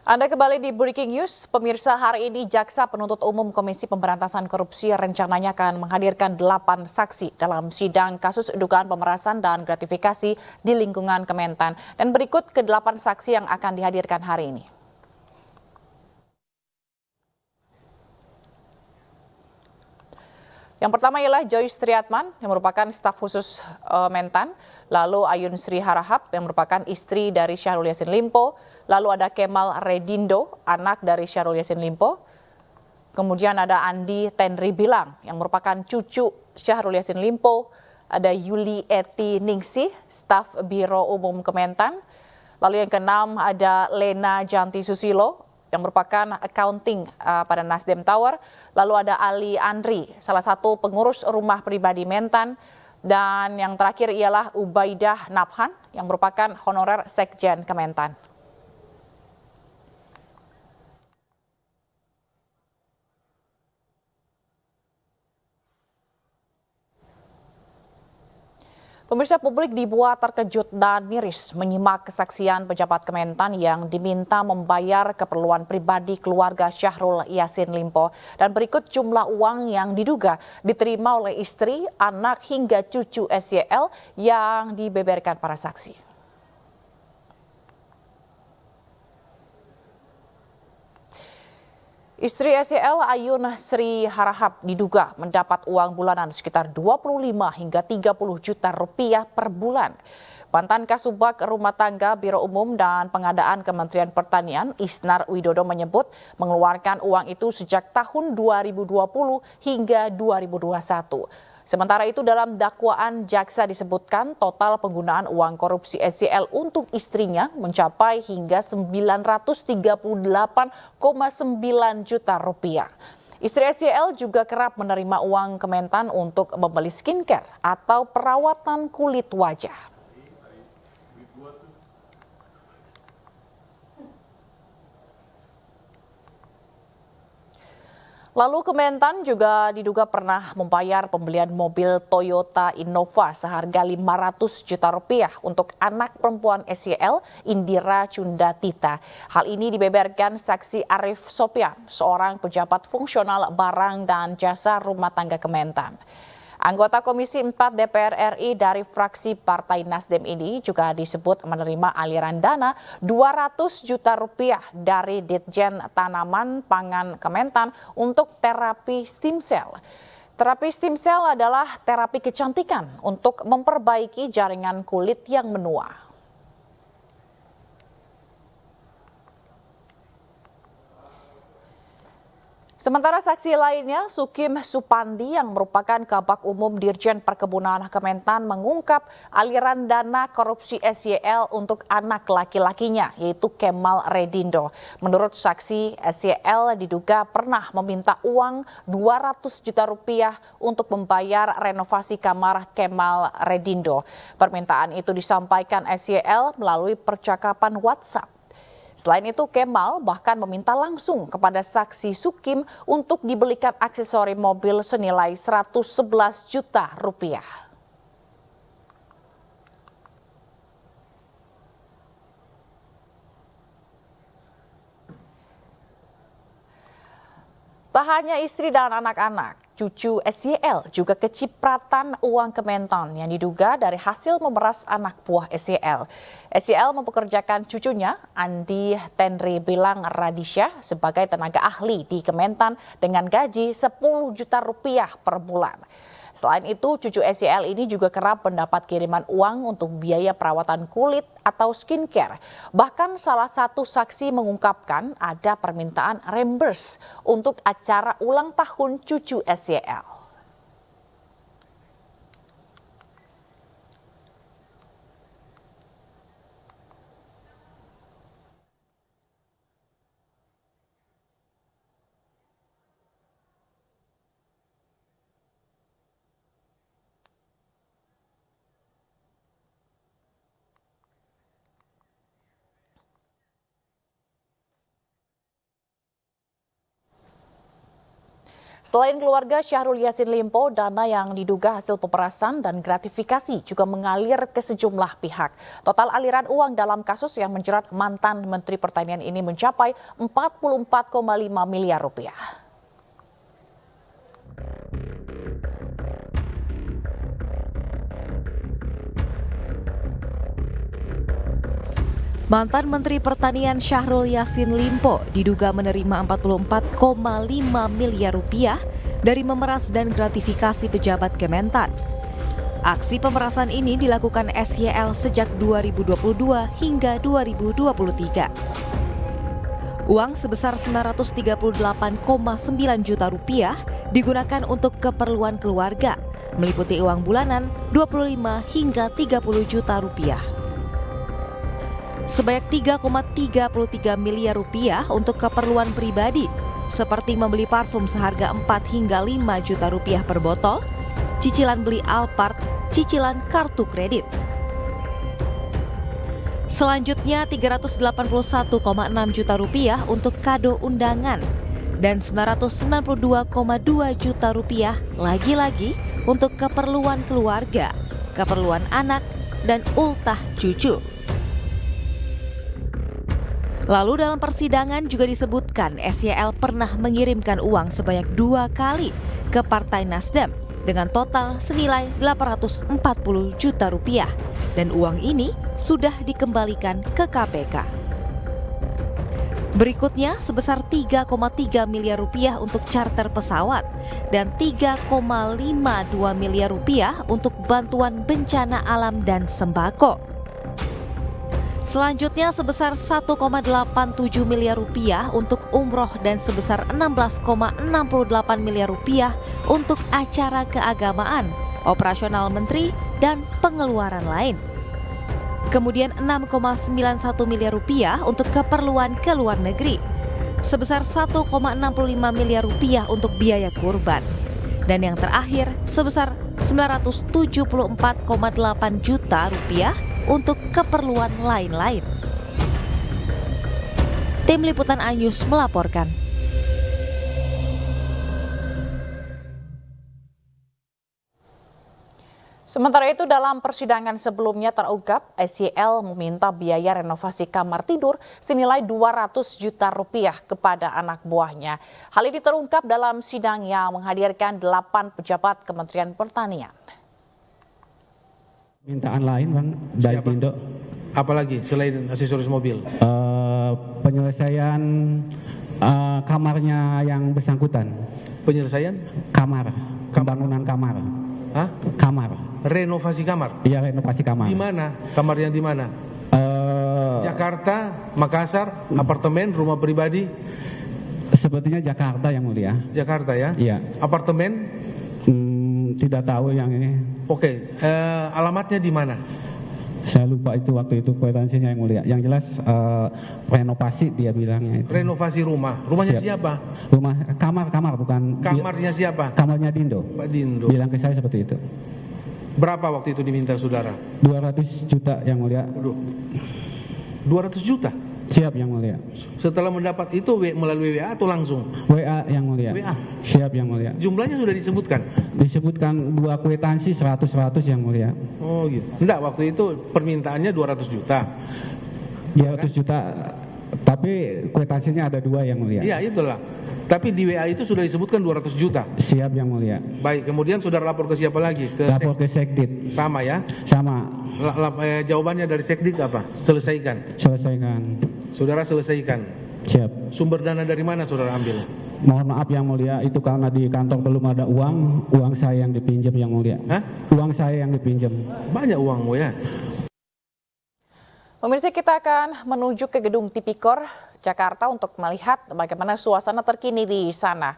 Anda kembali di Breaking News. Pemirsa, hari ini Jaksa Penuntut Umum Komisi Pemberantasan Korupsi rencananya akan menghadirkan 8 saksi dalam sidang kasus dugaan pemerasan dan gratifikasi di lingkungan Kementan. Dan berikut ke-8 saksi yang akan dihadirkan hari ini. Yang pertama ialah Joyce Triatman yang merupakan staf khusus Mentan, lalu Ayun Sri Harahap yang merupakan istri dari Syahrul Yassin Limpo, lalu ada Kemal Redindo, anak dari Syahrul Yassin Limpo, kemudian ada Andi Tenri Bilang yang merupakan cucu Syahrul Yassin Limpo, ada Yuli Eti Ningsih, staf Biro Umum Kementan, lalu yang keenam ada Lena Janti Susilo, yang merupakan accounting pada Nasdem Tower. Lalu ada Ali Andri, salah satu pengurus rumah pribadi Mentan. Dan yang terakhir ialah Ubaidah Nabhan, yang merupakan honorer Sekjen Kementan. Pemirsa, publik dibuat terkejut dan miris menyimak kesaksian pejabat Kementan yang diminta membayar keperluan pribadi keluarga Syahrul Yassin Limpo. Dan berikut jumlah uang yang diduga diterima oleh istri, anak hingga cucu SYL yang dibeberkan para saksi. Istri SYL Ayun Sri Harahap diduga mendapat uang bulanan sekitar 25 hingga 30 juta rupiah per bulan. Mantan Kasubag Rumah Tangga Biro Umum dan Pengadaan Kementerian Pertanian Isnar Widodo menyebut mengeluarkan uang itu sejak tahun 2020 hingga 2021. Sementara itu dalam dakwaan jaksa disebutkan total penggunaan uang korupsi SYL untuk istrinya mencapai hingga 938,9 juta rupiah. Istri SYL juga kerap menerima uang Kementan untuk membeli skincare atau perawatan kulit wajah. Lalu Kementan juga diduga pernah membayar pembelian mobil Toyota Innova seharga 500 juta rupiah untuk anak perempuan SYL Indira Cundatita. Hal ini dibeberkan saksi Arif Sopian, seorang pejabat fungsional barang dan jasa rumah tangga Kementan. Anggota Komisi 4 DPR RI dari fraksi Partai Nasdem ini juga disebut menerima aliran dana 200 juta rupiah dari Ditjen Tanaman Pangan Kementan untuk terapi stem cell. Terapi stem cell adalah terapi kecantikan untuk memperbaiki jaringan kulit yang menua. Sementara saksi lainnya, Sukim Supandi yang merupakan Kabag Umum Dirjen Perkebunan Kementan mengungkap aliran dana korupsi SYL untuk anak laki-lakinya, yaitu Kemal Redindo. Menurut saksi, SYL diduga pernah meminta uang 200 juta rupiah untuk membayar renovasi kamar Kemal Redindo. Permintaan itu disampaikan SYL melalui percakapan WhatsApp. Selain itu, Kemal bahkan meminta langsung kepada saksi Sukim untuk dibelikan aksesori mobil senilai 111 juta rupiah. Tak hanya istri dan anak-anak, cucu SYL juga kecipratan uang Kementan yang diduga dari hasil memeras anak buah SYL. SYL mempekerjakan cucunya, Andi Tenri Bilang Radisha, sebagai tenaga ahli di Kementan dengan gaji 10 juta rupiah per bulan. Selain itu, cucu SYL ini juga kerap mendapat kiriman uang untuk biaya perawatan kulit atau skincare. Bahkan salah satu saksi mengungkapkan ada permintaan reimburse untuk acara ulang tahun cucu SYL. Selain keluarga Syahrul Yassin Limpo, dana yang diduga hasil pemerasan dan gratifikasi juga mengalir ke sejumlah pihak. Total aliran uang dalam kasus yang menjerat mantan Menteri Pertanian ini mencapai 44,5 miliar rupiah. Mantan Menteri Pertanian Syahrul Yassin Limpo diduga menerima 44,5 miliar rupiah dari memeras dan gratifikasi pejabat Kementan. Aksi pemerasan ini dilakukan SYL sejak 2022 hingga 2023. Uang sebesar 938,9 juta rupiah digunakan untuk keperluan keluarga, meliputi uang bulanan 25 hingga 30 juta rupiah. Sebanyak 3,33 miliar rupiah untuk keperluan pribadi, seperti membeli parfum seharga 4 hingga 5 juta rupiah per botol, cicilan beli Alphard, cicilan kartu kredit. Selanjutnya 381,6 juta rupiah untuk kado undangan dan 992,2 juta rupiah lagi-lagi untuk keperluan keluarga, keperluan anak, dan ultah cucu. Lalu dalam persidangan juga disebutkan SYL pernah mengirimkan uang sebanyak 2 kali ke Partai Nasdem dengan total senilai 840 juta rupiah dan uang ini sudah dikembalikan ke KPK. Berikutnya sebesar 3,3 miliar rupiah untuk charter pesawat dan 3,52 miliar rupiah untuk bantuan bencana alam dan sembako. Selanjutnya sebesar 1,87 miliar rupiah untuk umroh dan sebesar 16,68 miliar rupiah untuk acara keagamaan, operasional menteri, dan pengeluaran lain. Kemudian 6,91 miliar rupiah untuk keperluan ke luar negeri, sebesar 1,65 miliar rupiah untuk biaya kurban, dan yang terakhir sebesar 974,8 juta rupiah untuk keperluan lain-lain. Tim Liputan iNews melaporkan. Sementara itu dalam persidangan sebelumnya terungkap SYL meminta biaya renovasi kamar tidur senilai 200 juta rupiah kepada anak buahnya. Hal ini terungkap dalam sidang yang menghadirkan 8 pejabat Kementerian Pertanian. Permintaan lain Bang dari Indo. Apalagi selain aksesoris mobil? Penyelesaian kamarnya yang bersangkutan. Penyelesaian? Kamar, pembangunan kamar. Hah? Kamar. Renovasi kamar? Iya, renovasi kamar. Di mana? Kamar yang di mana? Jakarta, Makassar, apartemen, rumah pribadi? Sepertinya Jakarta yang mulia. Jakarta ya? Iya. Apartemen? Tidak tahu yang ini. Oke, alamatnya di mana? Saya lupa itu waktu itu kwitansinya yang mulia. Yang jelas renovasi dia bilangnya itu. Renovasi rumah. Rumahnya siapa? Rumah kamar bukan. Kamarnya siapa? Kamarnya Dindo. Pak Dindo. Bilang ke saya seperti itu. Berapa waktu itu diminta saudara? 200 juta yang mulia. 200 juta? Siap yang mulia. Setelah mendapat itu melalui WA atau langsung? WA yang mulia. WA? Siap yang mulia. Jumlahnya sudah disebutkan? Disebutkan 2 kwitansi 100 yang mulia. Oh gitu. Enggak, waktu itu permintaannya 200 juta. 200 juta, tapi kwitansinya ada 2 yang mulia. Iya, itulah. Tapi di WA itu sudah disebutkan 200 juta. Siap yang mulia. Baik, kemudian saudara lapor ke siapa lagi? Lapor ke Sekdit. Sama ya? Sama. Jawabannya dari Sekdit apa? Selesaikan. Selesaikan. Saudara selesaikan. Siap. Sumber dana dari mana saudara ambil? Mohon maaf yang mulia, itu karena di kantor belum ada uang saya yang dipinjam yang mulia. Hah? Uang saya yang dipinjam. Banyak uangmu ya? Pemirsa, kita akan menuju ke Gedung Tipikor Jakarta untuk melihat bagaimana suasana terkini di sana.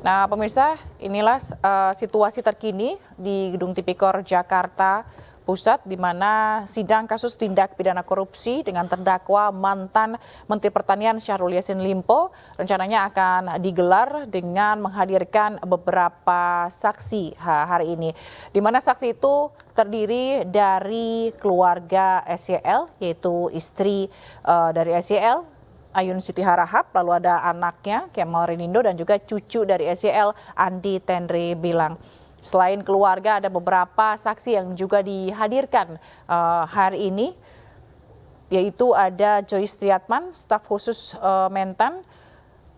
Nah, pemirsa, inilah situasi terkini di Gedung Tipikor Jakarta Pusat, di mana sidang kasus tindak pidana korupsi dengan terdakwa mantan Menteri Pertanian Syahrul Yassin Limpo rencananya akan digelar dengan menghadirkan beberapa saksi hari ini. Di mana saksi itu terdiri dari keluarga SYL, yaitu istri dari SYL, Ayun Siti Harahap, lalu ada anaknya Kemal Renindo dan juga cucu dari SYL Andi Tenri Bilang. Selain keluarga ada beberapa saksi yang juga dihadirkan hari ini, yaitu ada Joyce Triatman, staf khusus Mentan,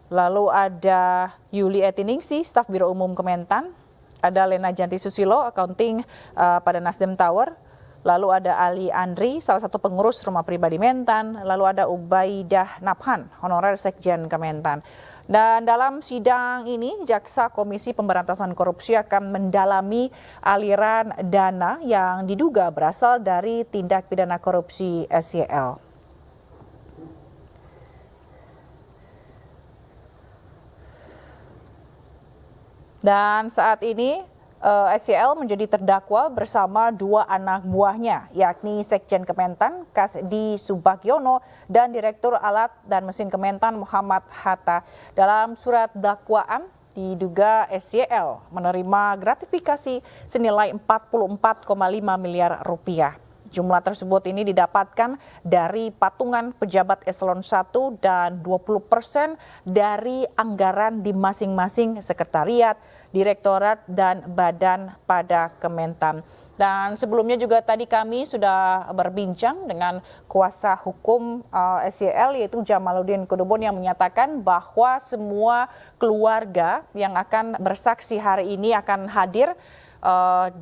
lalu ada Yuli Etiningsih, staf Biro Umum Kementan, ada Lena Janti Susilo, accounting pada Nasdem Tower, lalu ada Ali Andri, salah satu pengurus rumah pribadi Mentan, lalu ada Ubaidah Nabhan, honorer Sekjen Kementan. Dan dalam sidang ini, Jaksa Komisi Pemberantasan Korupsi akan mendalami aliran dana yang diduga berasal dari tindak pidana korupsi SYL. Dan saat ini SYL menjadi terdakwa bersama dua anak buahnya, yakni Sekjen Kementan Kasdi Subagiono dan Direktur Alat dan Mesin Kementan Muhammad Hatta. Dalam surat dakwaan diduga SYL menerima gratifikasi senilai 44,5 miliar rupiah. Jumlah tersebut ini didapatkan dari patungan pejabat eselon 1 dan 20% dari anggaran di masing-masing sekretariat, direktorat, dan badan pada Kementan. Dan sebelumnya juga tadi kami sudah berbincang dengan kuasa hukum SYL yaitu Jamaluddin Kudubon yang menyatakan bahwa semua keluarga yang akan bersaksi hari ini akan hadir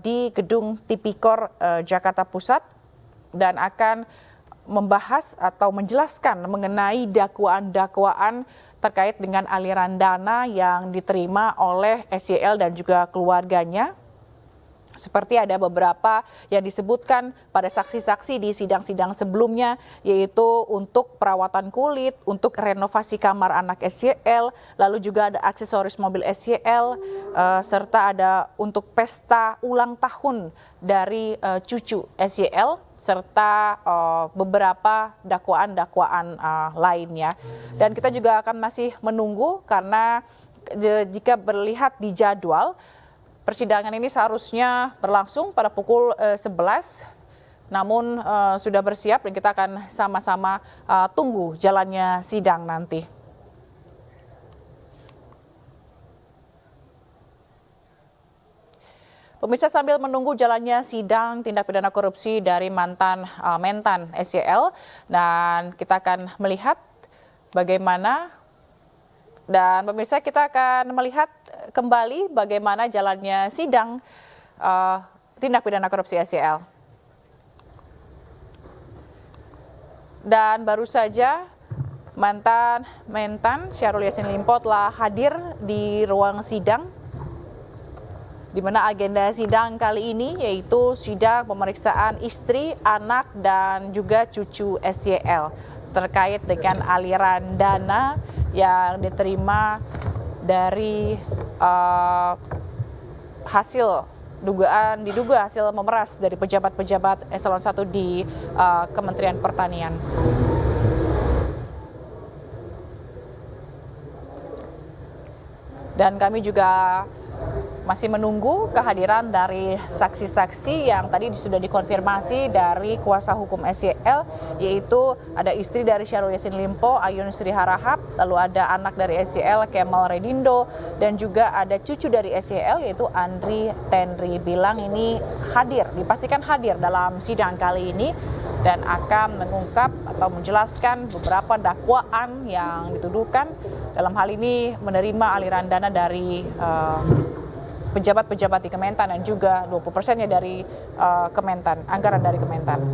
di Gedung Tipikor Jakarta Pusat dan akan membahas atau menjelaskan mengenai dakwaan-dakwaan terkait dengan aliran dana yang diterima oleh SYL dan juga keluarganya. Seperti ada beberapa yang disebutkan pada saksi-saksi di sidang-sidang sebelumnya, yaitu untuk perawatan kulit, untuk renovasi kamar anak SYL, lalu juga ada aksesoris mobil SYL, serta ada untuk pesta ulang tahun dari cucu SYL, serta beberapa dakwaan-dakwaan lainnya. Dan kita juga akan masih menunggu karena jika melihat di jadwal, persidangan ini seharusnya berlangsung pada pukul 11, namun sudah bersiap dan kita akan sama-sama tunggu jalannya sidang nanti. Pemirsa, sambil menunggu jalannya sidang tindak pidana korupsi dari mantan Mentan SYL, dan kita akan melihat bagaimana. Dan pemirsa, kita akan melihat kembali bagaimana jalannya sidang tindak pidana korupsi SYL. Dan baru saja mantan Mentan Syahrul Yassin Limpo telah hadir di ruang sidang, di mana agenda sidang kali ini yaitu sidang pemeriksaan istri, anak, dan juga cucu SYL terkait dengan aliran dana yang diterima dari diduga hasil memeras dari pejabat-pejabat eselon 1 di Kementerian Pertanian. Dan kami juga masih menunggu kehadiran dari saksi-saksi yang tadi sudah dikonfirmasi dari kuasa hukum SYL, yaitu ada istri dari Syahrul Yassin Limpo, Ayun Siti Harahap, lalu ada anak dari SYL, Kemal Renindo, dan juga ada cucu dari SYL, yaitu Andi Tenri Bilang. Ini dipastikan hadir dalam sidang kali ini dan akan mengungkap atau menjelaskan beberapa dakwaan yang dituduhkan, dalam hal ini menerima aliran dana dari pejabat-pejabat di Kementan dan juga 20%-nya dari Kementan, anggaran dari Kementan.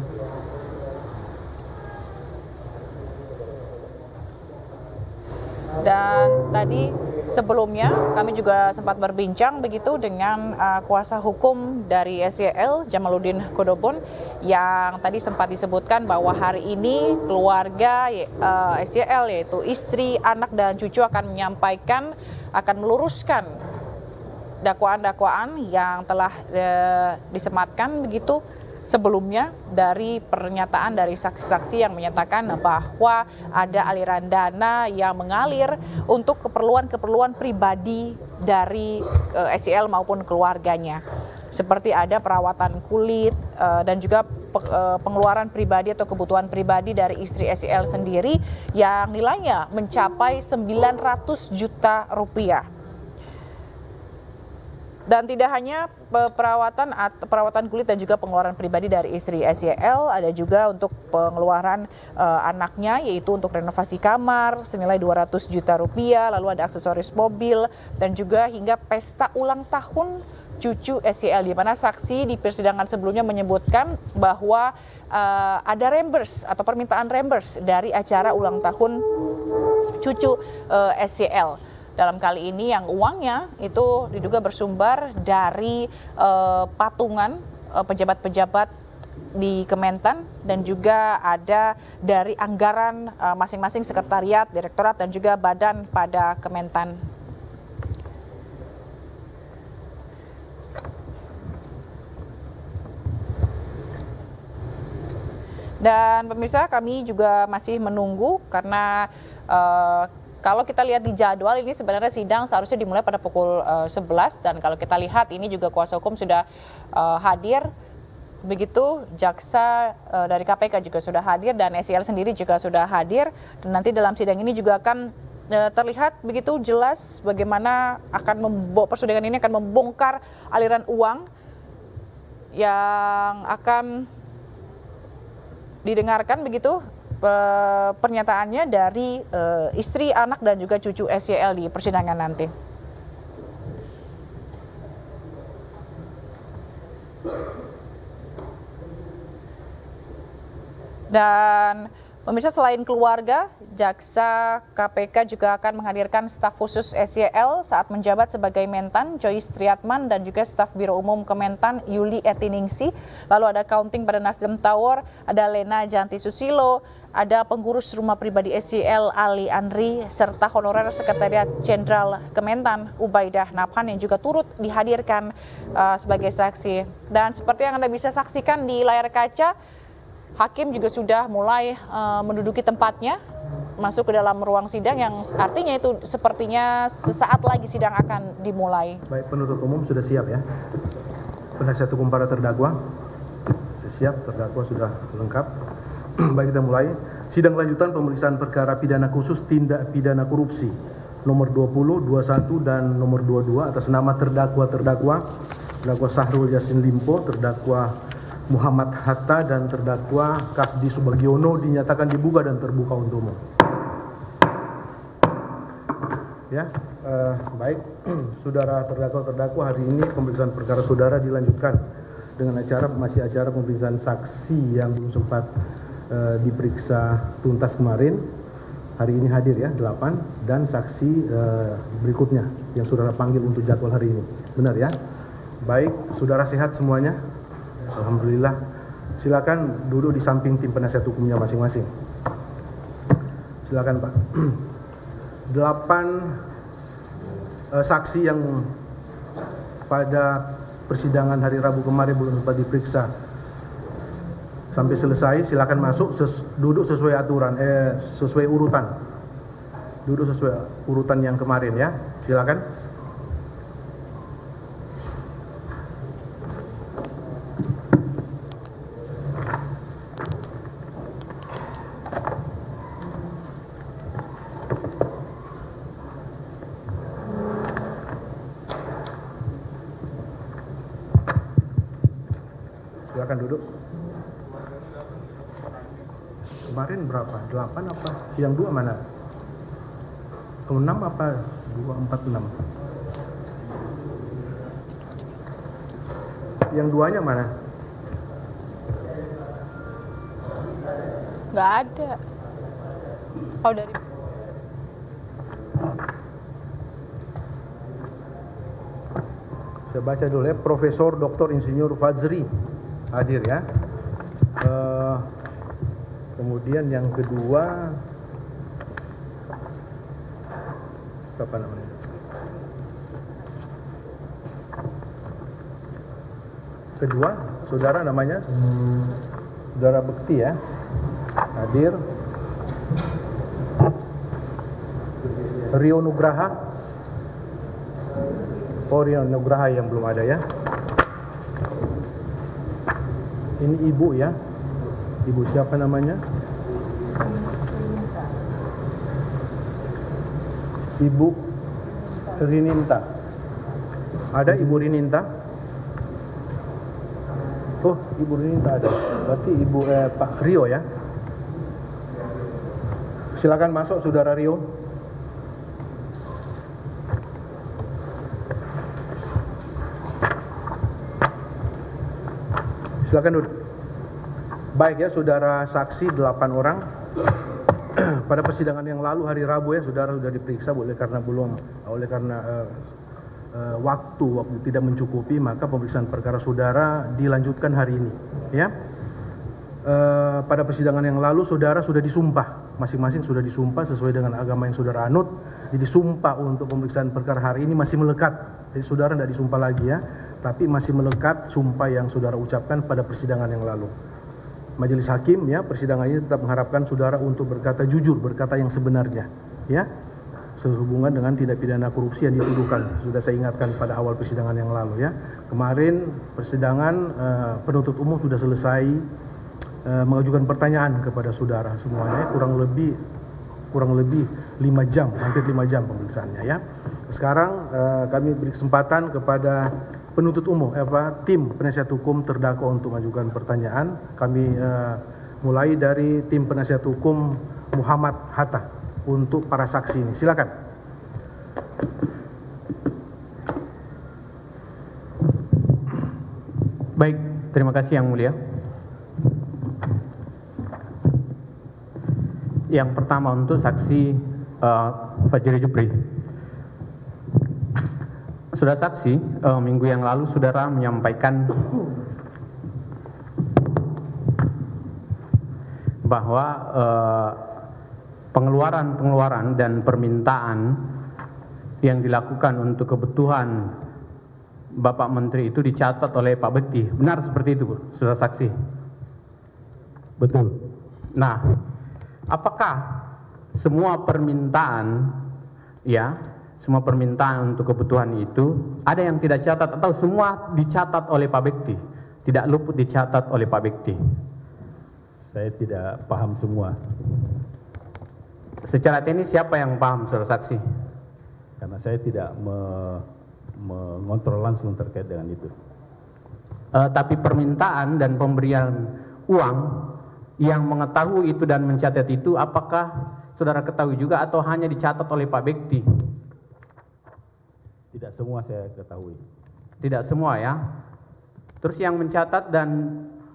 Dan tadi sebelumnya kami juga sempat berbincang begitu dengan kuasa hukum dari SYL, Jamaluddin Kudubon, yang tadi sempat disebutkan bahwa hari ini keluarga SYL yaitu istri, anak, dan cucu akan meluruskan dakwaan-dakwaan yang telah disematkan begitu sebelumnya dari pernyataan dari saksi-saksi yang menyatakan bahwa ada aliran dana yang mengalir untuk keperluan-keperluan pribadi dari SYL maupun keluarganya. seperti ada perawatan kulit dan juga pengeluaran pribadi atau kebutuhan pribadi dari istri SYL sendiri yang nilainya mencapai 900 juta rupiah. Dan tidak hanya perawatan kulit dan juga pengeluaran pribadi dari istri SYL, ada juga untuk pengeluaran anaknya, yaitu untuk renovasi kamar senilai 200 juta rupiah, lalu ada aksesoris mobil dan juga hingga pesta ulang tahun cucu SYL, di mana saksi di persidangan sebelumnya menyebutkan bahwa ada reimburse atau permintaan reimburse dari acara ulang tahun cucu SYL. Dalam kali ini yang uangnya itu diduga bersumber dari patungan pejabat-pejabat di Kementan dan juga ada dari anggaran masing-masing sekretariat, direktorat dan juga badan pada Kementan. Dan pemirsa, kami juga masih menunggu karena kalau kita lihat di jadwal ini sebenarnya sidang seharusnya dimulai pada pukul 11 dan kalau kita lihat ini juga kuasa hukum sudah hadir, begitu jaksa dari KPK juga sudah hadir dan SYL sendiri juga sudah hadir, dan nanti dalam sidang ini juga akan terlihat begitu jelas bagaimana persidangan ini akan membongkar aliran uang yang akan didengarkan begitu pernyataannya dari istri, anak dan juga cucu SYL di persidangan nanti. Dan pemirsa, selain keluarga, jaksa KPK juga akan menghadirkan staf khusus SYL saat menjabat sebagai Mentan, Joyce Triatman, dan juga staf Biro Umum Kementan, Yuli Etiningsi. Lalu ada accounting pada Nasdem Tower, ada Lena Janti Susilo, ada pengurus rumah pribadi SYL Ali Andri, serta honorer Sekretariat Jenderal Kementan Ubaidah Nabhan yang juga turut dihadirkan sebagai saksi. Dan seperti yang Anda bisa saksikan di layar kaca, hakim juga sudah mulai menduduki tempatnya, masuk ke dalam ruang sidang yang artinya itu sepertinya sesaat lagi sidang akan dimulai. Baik, penuntut umum sudah siap ya. Penasihat hukum para terdakwa sudah siap, terdakwa sudah lengkap. Baik, kita mulai. Sidang lanjutan pemeriksaan perkara pidana khusus tindak pidana korupsi nomor 20, 21 dan nomor 22 atas nama terdakwa Sahrul Yassin Limpo, terdakwa Muhammad Hatta dan terdakwa Kasdi Subagiono dinyatakan dibuka dan terbuka untuk umum. Ya, baik, saudara terdakwa hari ini pemeriksaan perkara saudara dilanjutkan dengan acara pemeriksaan saksi yang belum sempat diperiksa tuntas kemarin. Hari ini hadir ya 8 dan saksi berikutnya yang saudara panggil untuk jadwal hari ini. Benar ya? Baik, saudara sehat semuanya? Alhamdulillah. Silakan duduk di samping tim penasihat hukumnya masing-masing. Silakan Pak. 8 saksi yang pada persidangan hari Rabu kemarin belum sempat diperiksa sampai selesai, silakan masuk, duduk sesuai aturan, sesuai urutan. Duduk sesuai urutan yang kemarin ya. Silakan. Silakan duduk. Kemarin berapa? 8 apa? Yang 2 mana? 6 apa? 2, 4, 6. Yang 2-nya mana? Nggak ada. Oh, dari Saya baca dulu ya. Profesor Dr. Insinyur Fadzri hadir ya. Kemudian yang kedua apa namanya? Kedua, saudara namanya Saudara Bekti ya. Hadir. Rio Nugraha. Oh, Rio Nugraha yang belum ada ya. Ini ibu ya. Ibu siapa namanya? Ibu Rininta. Ada Ibu Rininta? Oh, Ibu Rininta ada. Berarti Ibu Pak Rio ya. Silakan masuk Saudara Rio. Silakan duduk. Baik ya, saudara saksi 8 orang. Pada persidangan yang lalu hari Rabu ya, saudara sudah diperiksa oleh karena waktu tidak mencukupi, maka pemeriksaan perkara saudara dilanjutkan hari ini. Ya. Pada persidangan yang lalu saudara sudah disumpah, masing-masing sudah disumpah sesuai dengan agama yang saudara anut. Jadi sumpah untuk pemeriksaan perkara hari ini masih melekat. Jadi saudara tidak disumpah lagi ya, tapi masih melekat sumpah yang saudara ucapkan pada persidangan yang lalu. Majelis Hakim ya, persidangan ini tetap mengharapkan saudara untuk berkata jujur, berkata yang sebenarnya ya, sehubungan dengan tindak pidana korupsi yang dituduhkan. Sudah saya ingatkan pada awal persidangan yang lalu ya. Kemarin persidangan penuntut umum sudah selesai mengajukan pertanyaan kepada saudara semuanya, kurang lebih 5 jam, hampir 5 jam pemeriksaannya ya. Sekarang kami beri kesempatan kepada penuntut umum, tim penasihat hukum terdakwa untuk mengajukan pertanyaan. Kami mulai dari tim penasihat hukum Muhammad Hatta untuk para saksi ini. Silakan. Baik, terima kasih Yang Mulia. Yang pertama untuk saksi Fajri Jupri. Sudah saksi, minggu yang lalu saudara menyampaikan bahwa pengeluaran dan permintaan yang dilakukan untuk kebutuhan Bapak Menteri itu dicatat oleh Pak Bekti. Benar seperti itu, sudah saksi? Betul. Nah, apakah semua permintaan untuk kebutuhan itu ada yang tidak catat atau semua dicatat oleh Pak Bekti, tidak luput dicatat oleh Pak Bekti? Saya tidak paham semua. Secara teknis siapa yang paham, saudara saksi? Karena saya tidak mengontrol langsung terkait dengan itu. Tapi permintaan dan pemberian uang yang mengetahui itu dan mencatat itu, apakah saudara ketahui juga atau hanya dicatat oleh Pak Bekti? Tidak semua saya ketahui. Tidak semua ya. Terus yang mencatat dan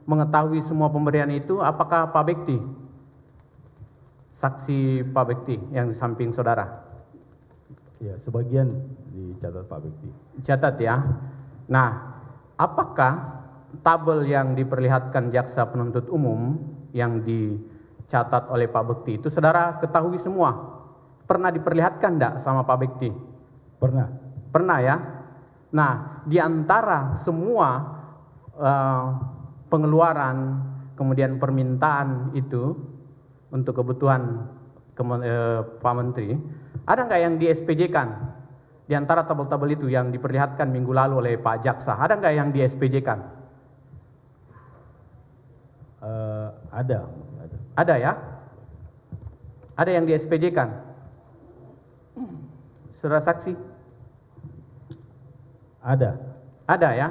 mengetahui semua pemberian itu apakah Pak Bekti? Saksi Pak Bekti yang di samping saudara? Ya, sebagian dicatat Pak Bekti. Catat ya. Nah, apakah tabel yang diperlihatkan jaksa penuntut umum yang dicatat oleh Pak Bekti itu saudara ketahui semua? Pernah diperlihatkan enggak sama Pak Bekti? Pernah. Pernah ya. Nah, di antara semua pengeluaran kemudian permintaan itu untuk kebutuhan Pak Menteri, ada nggak yang di SPJ-kan? Di antara tabel-tabel itu yang diperlihatkan minggu lalu oleh Pak Jaksa, ada nggak yang di SPJ-kan? Ada. Ada ya? Ada yang di SPJ-kan? Saudara saksi? Ada. Ada ya?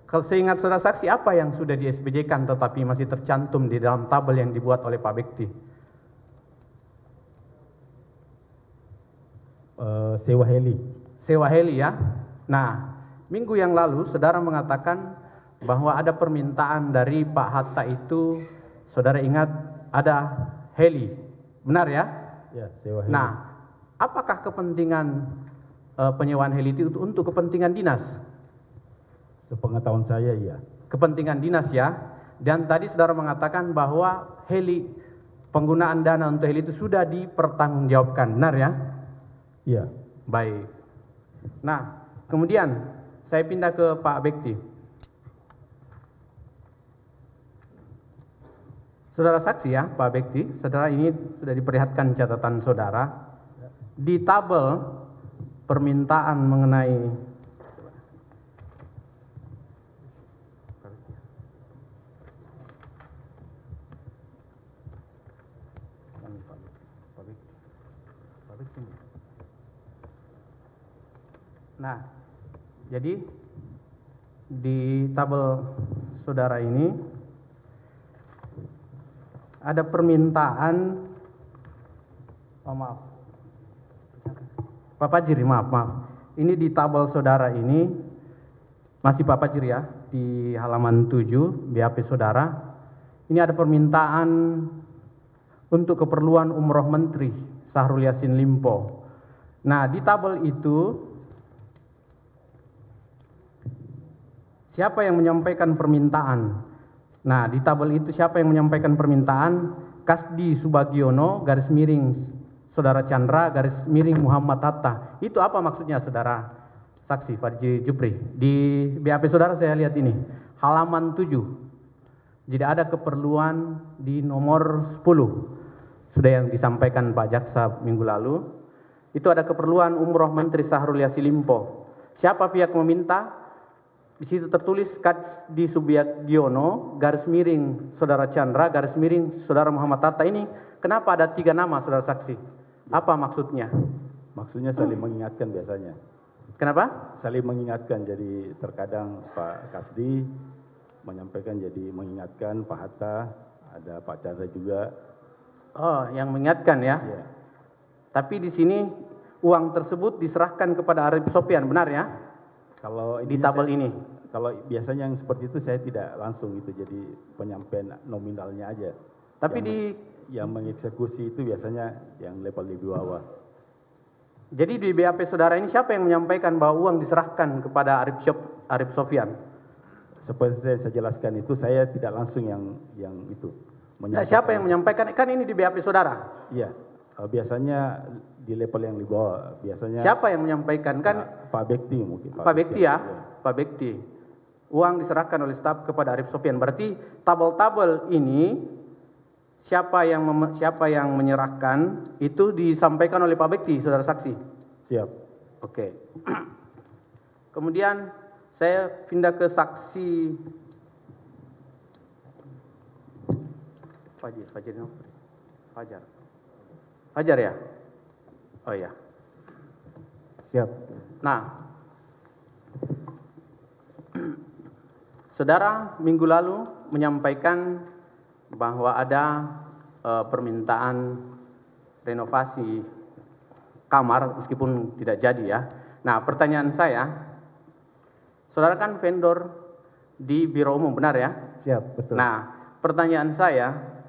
Kalau seingat saudara saksi, apa yang sudah di SPJ-kan tetapi masih tercantum di dalam tabel yang dibuat oleh Pak Bekti? Sewa heli. Sewa heli ya? Nah, minggu yang lalu saudara mengatakan bahwa ada permintaan dari Pak Hatta itu, saudara ingat ada heli. Benar ya? Ya, sewa heli. Nah, apakah kepentingan penyewaan heli itu untuk kepentingan dinas? Sepengetahuan saya iya. Kepentingan dinas ya. Dan tadi saudara mengatakan bahwa heli, penggunaan dana untuk heli itu sudah dipertanggungjawabkan, benar ya? Iya. Baik. Nah, kemudian saya pindah ke Pak Bekti. Saudara saksi ya, Pak Bekti, saudara ini sudah diperlihatkan catatan saudara. Di tabel permintaan mengenai Nah, jadi di tabel saudara ini ada permintaan, oh maaf, Pak Fajri, maaf. Ini di tabel saudara ini, masih Pak Fajri ya, di halaman 7, BAP saudara. Ini ada permintaan untuk keperluan umroh Menteri Syahrul Yassin Limpo. Nah, di tabel itu, siapa yang menyampaikan permintaan? Nah, di tabel itu siapa yang menyampaikan permintaan? Kasdi Subagiono, garis miring Saudara Chandra, garis miring Muhammad Hatta. Itu apa maksudnya, Saudara saksi Fajri Jupri? Di BAP saudara saya lihat ini, halaman 7. Jadi ada keperluan di nomor 10. Sudah yang disampaikan Pak Jaksa minggu lalu. Itu ada keperluan umroh Menteri Syahrul Yassin Limpo. Siapa pihak meminta? Di situ tertulis Kasdi Subagiono, garis miring Saudara Chandra, garis miring Saudara Muhammad Hatta. Ini kenapa ada 3 nama, Saudara saksi? Apa maksudnya? Maksudnya saling mengingatkan biasanya. Kenapa? Saling mengingatkan, jadi terkadang Pak Kasdi menyampaikan jadi mengingatkan Pak Hatta, ada Pak Chandra juga. Oh, yang mengingatkan ya? Ya. Tapi di sini uang tersebut diserahkan kepada Arif Sofyan, benar ya? Kalau Di tabel ini. Kalau biasanya yang seperti itu saya tidak langsung itu, jadi penyampaian nominalnya aja. Tapi yang mengeksekusi itu biasanya yang level di bawah. jadi di BAP saudara ini siapa yang menyampaikan bahwa uang diserahkan kepada Arif Sofyan? Seperti saya jelaskan itu, saya tidak langsung yang itu. Nah, siapa yang menyampaikan? Kan ini di BAP saudara. Iya, biasanya di level yang di bawah. Biasanya Siapa yang menyampaikan? Kan Pak Bekti mungkin. Pak Bekti ya, Pak Bekti. Uang diserahkan oleh staf kepada Arif Sofyan. Berarti tabel-tabel ini siapa yang menyerahkan itu disampaikan oleh Pak Bekti, saudara saksi. Siap. Oke. Kemudian saya pindah ke saksi Fajar ya? Oh ya. Siap. Nah, saudara minggu lalu menyampaikan bahwa ada permintaan renovasi kamar meskipun tidak jadi ya. Nah, pertanyaan saya, saudara kan vendor di Biro Umum, benar ya? Siap, betul. Nah, pertanyaan saya,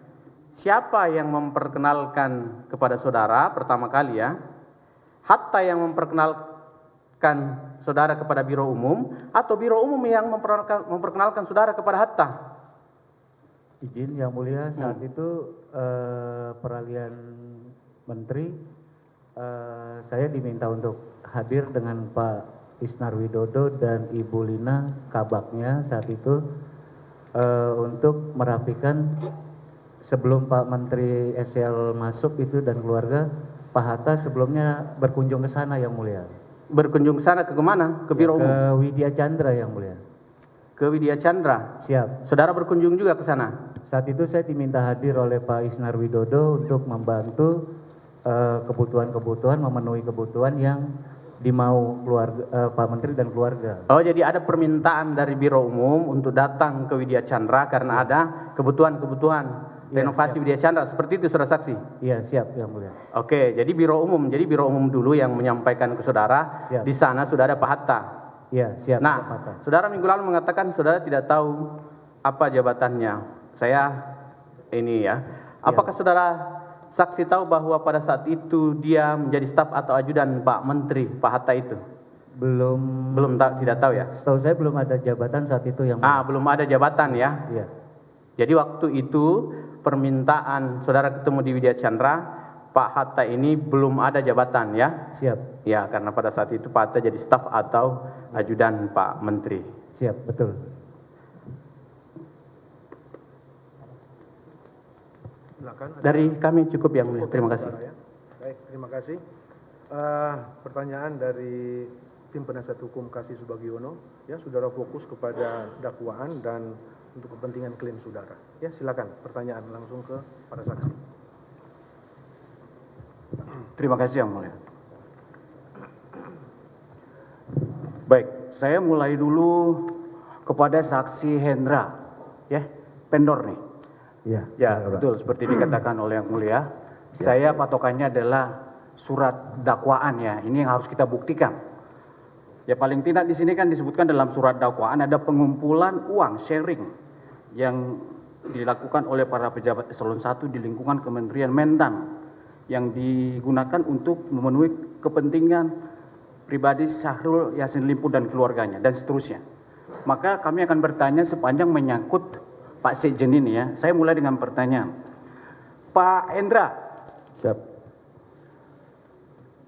siapa yang memperkenalkan kepada saudara pertama kali ya? Hatta yang memperkenalkan saudara kepada Biro Umum atau Biro Umum yang memperkenalkan saudara kepada Hatta? Izin yang mulia, saat itu peralihan menteri, saya diminta untuk hadir dengan Pak Isnar Widodo dan Ibu Lina kabaknya saat itu untuk merapikan sebelum Pak Menteri SL masuk itu dan keluarga, Pak Hatta sebelumnya berkunjung ke sana yang mulia. Berkunjung ke sana ke mana? Ke Biro Umum? Ke Widya Chandra yang mulia. Ke Widya Chandra? Siap. Saudara berkunjung juga ke sana? Saat itu saya diminta hadir oleh Pak Isnar Widodo untuk membantu kebutuhan-kebutuhan, memenuhi kebutuhan yang dimau keluarga, Pak Menteri dan keluarga. Oh, jadi ada permintaan dari Biro Umum untuk datang ke Widya Chandra karena ada kebutuhan-kebutuhan renovasi Widya Chandra, seperti itu saudara saksi? Iya, siap yang mulia. Oke, jadi Biro Umum dulu yang menyampaikan ke saudara, siap. Di sana sudah ada Pak Hatta. Iya, siap. Nah, Pak Hatta. saudara minggu lalu mengatakan saudara tidak tahu apa jabatannya. Saya ini ya. Apakah saudara saksi tahu bahwa pada saat itu dia menjadi staf atau ajudan Pak Menteri, Pak Hatta itu? Belum tahu, tidak tahu ya? Setahu saya belum ada jabatan saat itu yang mulia. Belum ada jabatan ya? Iya. Jadi waktu itu permintaan saudara ketemu di Widya Chandra, Pak Hatta ini belum ada jabatan ya? Siap. Ya, karena pada saat itu Pak Hatta jadi staf atau ajudan Pak Menteri. Siap, betul. Dari kami cukup yang mulia. Terima kasih. Baik, terima kasih. Pertanyaan dari tim penasihat hukum Kasdi Subagiono, ya saudara fokus kepada dakwaan dan untuk kepentingan klaim saudara. Ya silakan pertanyaan langsung ke para saksi. Terima kasih Yang Mulia. Baik, saya mulai dulu kepada saksi Hendra, ya, pendor nih. Iya. Ya, betul. Seperti dikatakan oleh Yang Mulia, saya patokannya adalah surat dakwaan ya. Ini yang harus kita buktikan. Ya paling tidak di sini kan disebutkan dalam surat dakwaan ada pengumpulan uang sharing yang dilakukan oleh para pejabat eselon 1 di lingkungan Kementerian Mentan yang digunakan untuk memenuhi kepentingan pribadi Syahrul Yassin Limpo dan keluarganya dan seterusnya. Maka kami akan bertanya sepanjang menyangkut Pak Sekjen ini ya. Saya mulai dengan pertanyaan. Pak Hendra. Siap.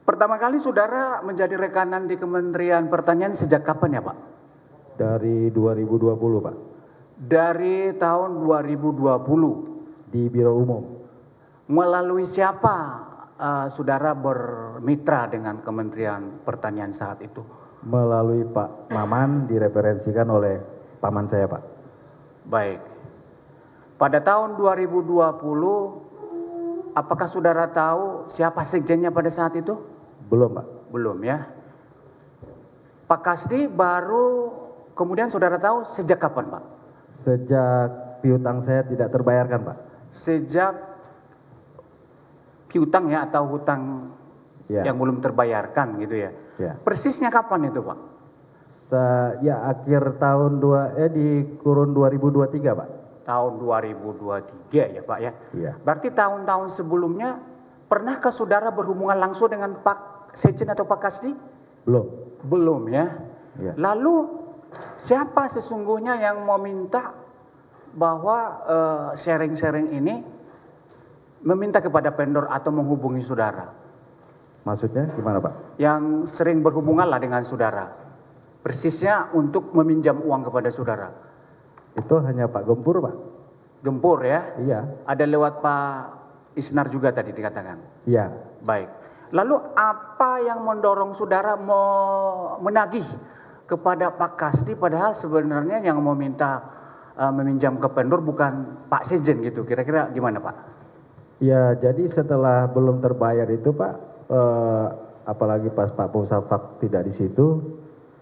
Pertama kali saudara menjadi rekanan di Kementerian Pertanian sejak kapan ya Pak? Dari 2020 Pak. Dari tahun 2020. Di Biro Umum. Melalui siapa saudara bermitra dengan Kementerian Pertanian saat itu? Melalui Pak Maman, direferensikan oleh paman saya Pak. Baik. Pada tahun 2020, apakah saudara tahu siapa sekjennya pada saat itu? Belum Pak. Belum ya. Pak Kasdi baru kemudian saudara tahu sejak kapan Pak? Sejak piutang saya tidak terbayarkan Pak. Sejak piutang ya atau hutang yang belum terbayarkan gitu ya. Ya. Persisnya kapan itu Pak? Ya akhir tahun di kurun 2023 Pak. Tahun 2023 ya Pak ya. Iya. Berarti tahun-tahun sebelumnya pernahkah saudara berhubungan langsung dengan Pak Sekjen atau Pak Kasdi? Belum. Belum ya. Iya. Lalu siapa sesungguhnya yang meminta bahwa sharing-sharing ini meminta kepada vendor atau menghubungi saudara? Maksudnya gimana Pak? Yang sering berhubungan lah dengan saudara. Persisnya untuk meminjam uang kepada saudara. Itu hanya Pak Gempur Pak. Gempur ya? Iya. Ada lewat Pak Isnar juga tadi dikatakan? Iya. Baik. Lalu apa yang mendorong saudara menagih kepada Pak Kasdi padahal sebenarnya yang meminta meminjam ke vendor bukan Pak Sekjen gitu. Kira-kira gimana Pak? Ya jadi setelah belum terbayar itu Pak, apalagi pas Pak Musafak tidak di situ,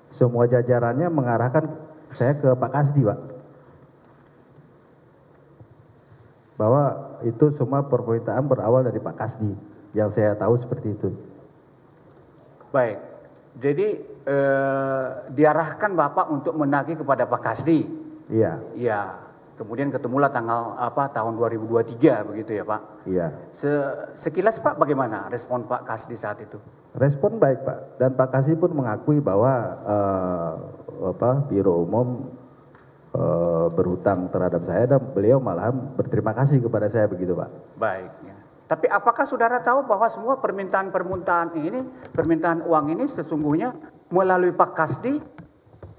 semua jajarannya mengarahkan saya ke Pak Kasdi Pak. Bahwa itu semua permintaan berawal dari Pak Kasdi, yang saya tahu seperti itu. Baik, jadi diarahkan Bapak untuk menagih kepada Pak Kasdi. Iya. Iya. Kemudian ketemulah tahun 2023 begitu ya Pak. Iya. Sekilas Pak bagaimana respon Pak Kasdi saat itu? Respon baik Pak, dan Pak Kasdi pun mengakui bahwa Biro Umum berhutang terhadap saya dan beliau malahan berterima kasih kepada saya begitu Pak. Baik. Ya. Tapi apakah saudara tahu bahwa semua permintaan uang ini sesungguhnya melalui Pak Kasdi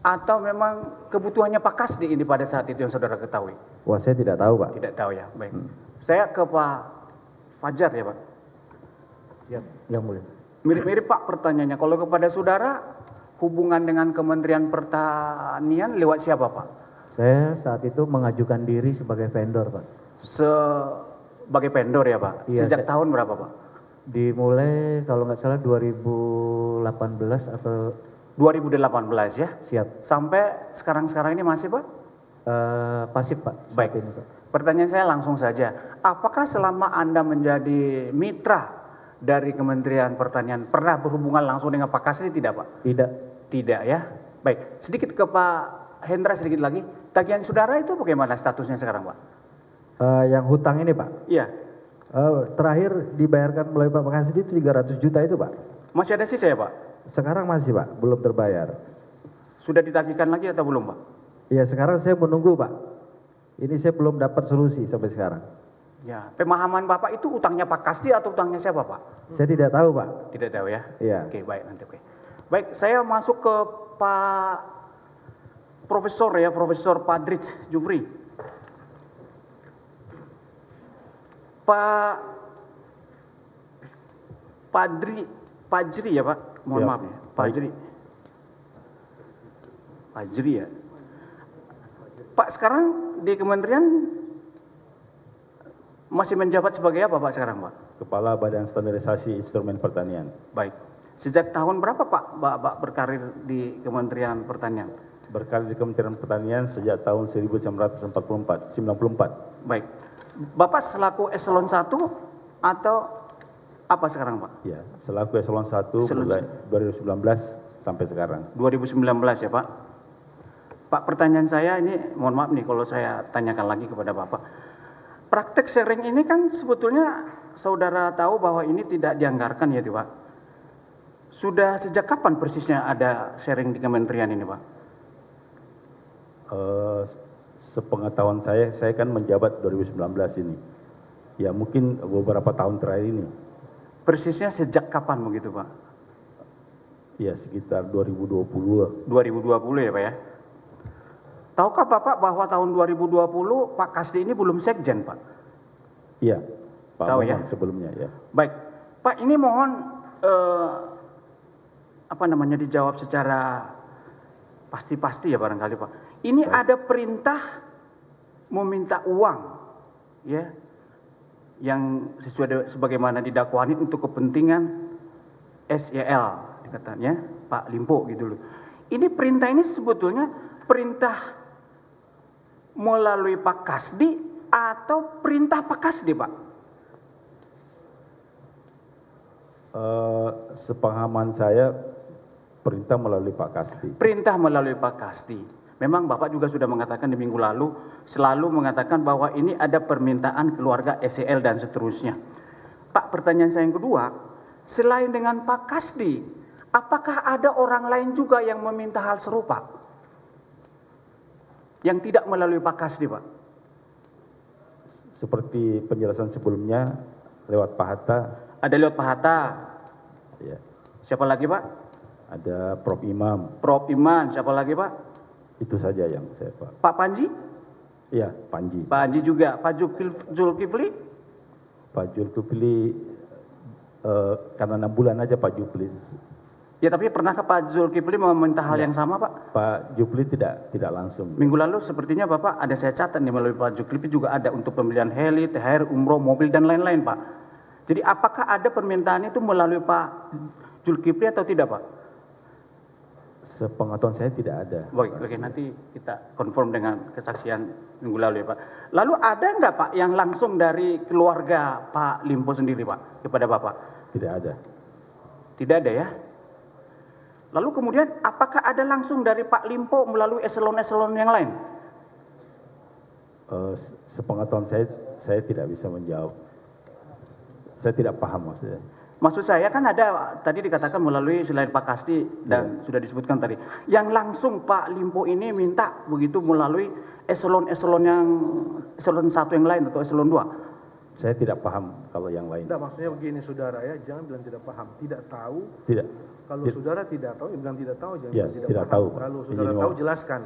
atau memang kebutuhannya Pak Kasdi ini pada saat itu yang saudara ketahui? Wah saya tidak tahu Pak. Tidak tahu ya, baik. Saya ke Pak Fajar ya Pak. Siap, yang mulia. Mirip-mirip Pak pertanyaannya, kalau kepada saudara hubungan dengan Kementerian Pertanian lewat siapa Pak? Saya saat itu mengajukan diri sebagai vendor Pak. Sebagai vendor ya Pak? Iya, sejak tahun berapa Pak? Dimulai kalau nggak salah 2018 atau 2018 ya? Siap. Sampai sekarang ini masih Pak? Pasif Pak. Baik. Ini, Pak. Pertanyaan saya langsung saja. Apakah selama Anda menjadi mitra dari Kementerian Pertanian pernah berhubungan langsung dengan Pak Kasdi tidak Pak? Tidak. Tidak ya? Baik. Sedikit ke Pak Hendra sedikit lagi. Tagihan saudara itu bagaimana statusnya sekarang Pak? Yang hutang ini Pak? Iya. Terakhir dibayarkan melalui Pak Kasdi itu 300 juta itu Pak. Masih ada sisa ya Pak? Sekarang masih Pak, belum terbayar. Sudah ditagihkan lagi atau belum Pak? Ya sekarang saya menunggu Pak. Ini saya belum dapat solusi sampai sekarang. Ya, pemahaman Bapak itu utangnya Pak Kasdi atau utangnya siapa Pak? Saya tidak tahu Pak. Tidak tahu ya? Iya. Oke, baik nanti oke. Baik, saya masuk ke Pak Profesor ya, Profesor Padrich Jufri. Pak Fajri ya Pak? Mohon maaf ya, Fajri ya. Pak sekarang di kementerian masih menjabat sebagai apa Pak sekarang Pak? Kepala Badan Standarisasi Instrumen Pertanian. Baik. Sejak tahun berapa Pak Bapak berkarir di Kementerian Pertanian? Berkarir di Kementerian Pertanian sejak tahun 1994. Baik. Bapak selaku eselon 1 atau apa sekarang Pak? Ya, selaku eselon 1 mulai 2019 sampai sekarang. 2019 ya Pak. Pak, pertanyaan saya ini, mohon maaf nih kalau saya tanyakan lagi kepada Bapak. Praktek sharing ini kan sebetulnya saudara tahu bahwa ini tidak dianggarkan ya Pak. Sudah sejak kapan persisnya ada sharing di kementerian ini Pak? Sepengetahuan saya kan menjabat 2019 ini. Ya mungkin beberapa tahun terakhir ini. Persisnya sejak kapan begitu Pak? Ya sekitar 2020. 2020 ya Pak ya? Tahukah Bapak bahwa tahun 2020 Pak Kasdi ini belum sekjen Pak? Iya, Pak Tahu Momon ya? sebelumnya ya. Baik, Pak ini mohon dijawab secara pasti-pasti ya barangkali Pak. Ini ada perintah meminta uang ya yang sesuai sebagaimana didakwani untuk kepentingan SEL katanya Pak Limpo gitu loh. Ini perintah ini sebetulnya perintah melalui Pak Kasdi atau perintah Pak Kasdi Pak? Sepahaman saya perintah melalui Pak Kasdi. Perintah melalui Pak Kasdi. Memang Bapak juga sudah mengatakan di minggu lalu, selalu mengatakan bahwa ini ada permintaan keluarga SEL dan seterusnya. Pak, pertanyaan saya yang kedua, selain dengan Pak Kasdi, apakah ada orang lain juga yang meminta hal serupa? Yang tidak melalui Pak Kasdi, Pak? Seperti penjelasan sebelumnya, lewat Pak Hatta. Ada lewat Pak Hatta. Ya. Siapa lagi, Pak? Ada Prof. Imam. Prof. Iman, siapa lagi, Pak? Itu saja yang saya Pak. Pak Panji? Iya, Panji. Pak Panji juga. Pak Zulkifli? Pak Zulkifli, karena 6 bulan aja Pak Zulkifli. Ya, tapi pernahkah Pak Zulkifli meminta hal yang sama, Pak? Pak Zulkifli tidak langsung. Minggu lalu sepertinya Bapak ada saya catat nih melalui Pak Zulkifli juga ada untuk pembelian heli, THR, umroh, mobil, dan lain-lain, Pak. Jadi apakah ada permintaan itu melalui Pak Zulkifli atau tidak, Pak? Sepengetahuan saya tidak ada. Baik, oke, nanti kita konfirm dengan kesaksian minggu lalu ya Pak. Lalu ada nggak Pak yang langsung dari keluarga Pak Limpo sendiri Pak kepada Bapak? Tidak ada. Tidak ada ya? Lalu kemudian apakah ada langsung dari Pak Limpo melalui eselon-eselon yang lain? Sepengetahuan saya tidak bisa menjawab. Saya tidak paham maksudnya. Maksud saya kan ada tadi dikatakan melalui selain Pak Kasdi dan sudah disebutkan tadi. Yang langsung Pak Limpo ini minta begitu melalui eselon-eselon yang eselon 1 yang lain atau eselon 2. Saya tidak paham kalau yang lain. Tidak, maksudnya begini saudara ya, jangan bilang tidak paham, tidak tahu. Tidak. Kalau saudara tidak tahu, ya bilang tidak tahu, jangan Ya, bilang tidak paham. tahu. Kalau saudara tahu jelaskan.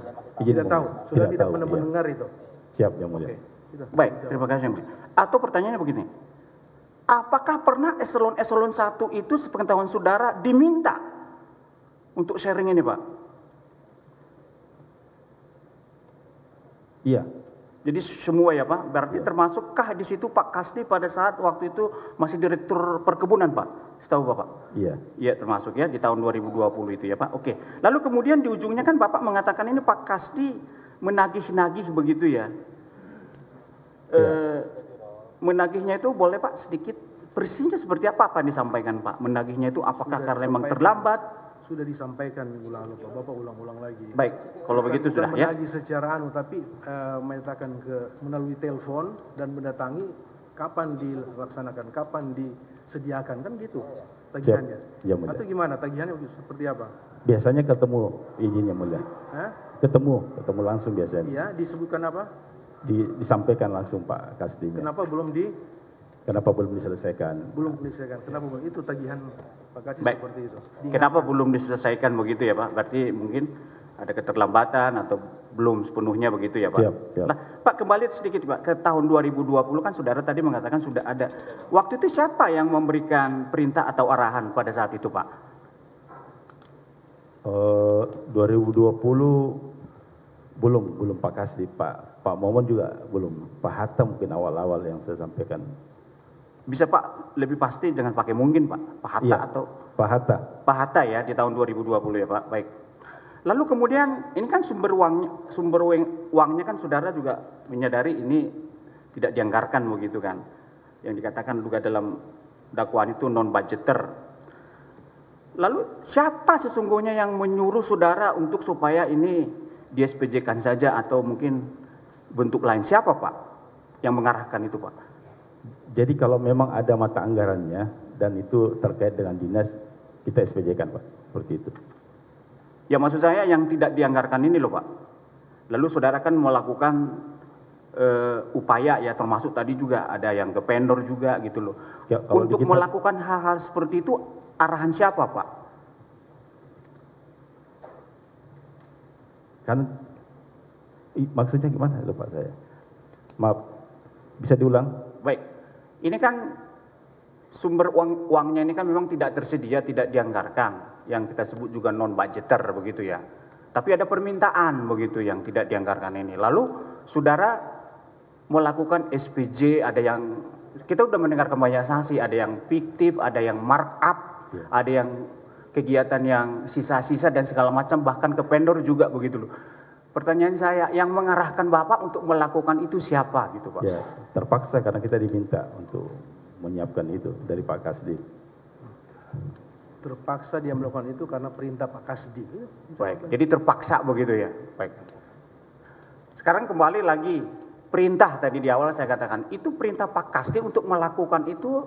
Izin Tidak tahu, saudara tidak tidak tahu, pernah iya. mendengar itu. Siap yang mulia. Oke. Kita Baik, jawab. terima kasih. Yang mulia. Atau pertanyaannya begini. Apakah pernah eselon-eselon 1 itu sepengetahuan saudara diminta untuk sharing ini Pak? Iya. Jadi semua ya Pak, berarti termasukkah di situ Pak Kasdi pada saat waktu itu masih Direktur Perkebunan Pak? Setahu Bapak? Iya. Iya termasuk ya di tahun 2020 itu ya Pak. Oke. Lalu kemudian di ujungnya kan Bapak mengatakan ini Pak Kasdi menagih-nagih begitu ya. Menagihnya itu boleh Pak sedikit persisnya seperti apa yang disampaikan Pak? Menagihnya itu apakah karena memang terlambat? Sudah disampaikan minggu lalu Pak, Bapak ulang-ulang lagi. Baik, kalau begitu sudah ya. Menagih secara tapi menyatakan melalui telepon dan mendatangi kapan dilaksanakan, kapan disediakan kan gitu tagihannya. Ya, mulia. Atau gimana tagihannya seperti apa? Biasanya ketemu izinnya mulia. Hah? Ketemu langsung biasanya. Iya, disebutkan apa? Disampaikan langsung Pak Kasdinya. Kenapa belum diselesaikan? belum diselesaikan? Kenapa belum? Itu tagihan Pak Kasdi Baik. seperti itu. Kenapa belum diselesaikan begitu ya Pak? Berarti mungkin ada keterlambatan atau belum sepenuhnya begitu ya Pak? Siap, siap. Nah, Pak kembali sedikit Pak ke tahun 2020 kan saudara tadi mengatakan sudah ada. Waktu itu siapa yang memberikan perintah atau arahan pada saat itu Pak? 2020 belum Pak Kasdi, Pak Momon juga belum. Pak Hatta mungkin awal-awal yang saya sampaikan. Bisa Pak lebih pasti jangan pakai mungkin Pak, Pak Hatta Iya, atau Pak Hatta. Pak Hatta ya di tahun 2020 ya Pak. Baik. Lalu kemudian ini kan sumber uangnya kan saudara juga menyadari ini tidak dianggarkan begitu kan. Yang dikatakan juga dalam dakwaan itu non budgeter. Lalu siapa sesungguhnya yang menyuruh saudara untuk supaya ini di SPJ-kan saja atau mungkin bentuk lain? Siapa Pak yang mengarahkan itu Pak? Jadi kalau memang ada mata anggarannya dan itu terkait dengan dinas, kita SPJ-kan Pak, seperti itu. Ya maksud saya yang tidak dianggarkan ini loh Pak. Lalu saudara kan melakukan upaya ya, termasuk tadi juga ada yang ke vendor juga gitu loh. Ya, kalau untuk kita, melakukan hal-hal seperti itu arahan siapa Pak? kan maksudnya gimana lupa saya. Maaf, bisa diulang? Baik, ini kan sumber uangnya ini kan memang tidak tersedia, tidak dianggarkan, yang kita sebut juga non budgeter begitu ya. Tapi ada permintaan begitu yang tidak dianggarkan ini. Lalu saudara melakukan SPJ, ada yang kita udah mendengarkan banyak sanksi, ada yang fiktif, ada yang markup, ada yang kegiatan yang sisa-sisa dan segala macam, bahkan ke vendor juga begitu loh. Pertanyaan saya, yang mengarahkan Bapak untuk melakukan itu siapa gitu Pak? Ya, terpaksa karena kita diminta untuk menyiapkan itu dari Pak Kasdi. Terpaksa dia melakukan itu karena perintah Pak Kasdi. Baik, jadi terpaksa begitu ya. Baik. Sekarang kembali lagi, perintah tadi di awal saya katakan, itu perintah Pak Kasdi untuk melakukan itu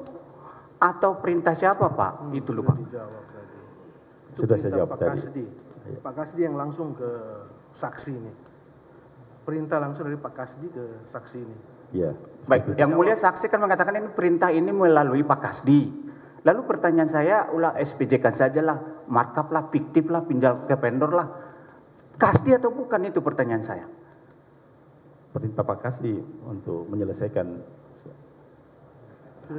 atau perintah siapa Pak? Itu loh Pak. Dijawab tadi. Itu Sudah saya perintah jawab Pak tadi. Kasdi. Pak Kasdi yang langsung ke saksi ini. Perintah langsung dari Pak Kasdi ke saksi ini. Ya. Baik, yang mulia saksi kan mengatakan ini perintah ini melalui Pak Kasdi. Lalu pertanyaan saya, ulah SPJ-kan sajalah, markup lah, fiktif lah, pinjam ke vendor lah. Kasdi atau bukan, itu pertanyaan saya. Perintah Pak Kasdi untuk menyelesaikan.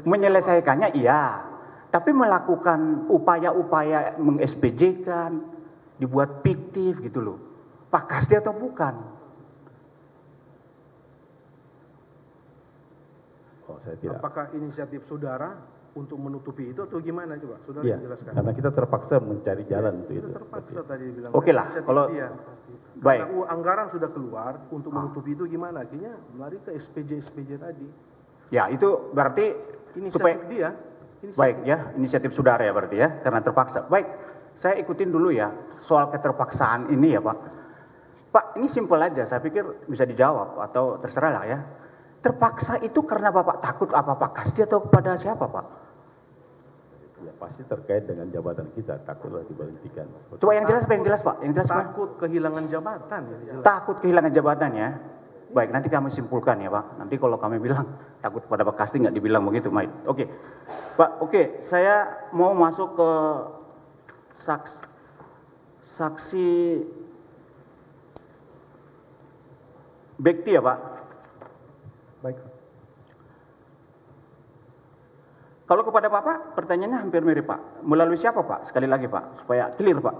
Menyelesaikannya iya, tapi melakukan upaya-upaya meng-SPJ-kan, dibuat fiktif gitu loh. Pak Kasdi atau bukan? Oh, saya tidak. Apakah inisiatif saudara untuk menutupi itu atau gimana coba? Saudara Iya, jelaskan. karena kita terpaksa mencari jalan untuk itu. Sudah terpaksa tadi bilang. Oke lah, inisiatif kalau- dia. baik. Karena anggaran sudah keluar untuk menutupi itu gimana? Akhirnya lari ke SPJ tadi. Ya itu berarti Inisiatif dia. Baik ya, inisiatif saudara ya berarti ya, karena terpaksa. Baik, saya ikutin dulu ya soal keterpaksaan ini ya Pak. Pak, ini simpel aja, saya pikir bisa dijawab atau terserah lah ya. Terpaksa itu karena Bapak takut apa Pak Kasdi atau kepada siapa Pak? Ya, pasti terkait dengan jabatan kita, takutlah diberhentikan. Coba yang jelas Pak, yang jelas Pak, yang jelas Pak. Takut kehilangan jabatan ya. Jelas. Takut kehilangan jabatannya. Baik, nanti kami simpulkan ya Pak. Nanti kalau kami bilang takut kepada Pak Kasdi nggak dibilang begitu, baik. Oke, Pak. Oke, saya mau masuk ke saksi Bekti ya Pak. Baik. Kalau kepada Bapak, pertanyaannya hampir mirip Pak. Melalui siapa Pak? Sekali lagi Pak, supaya clear Pak.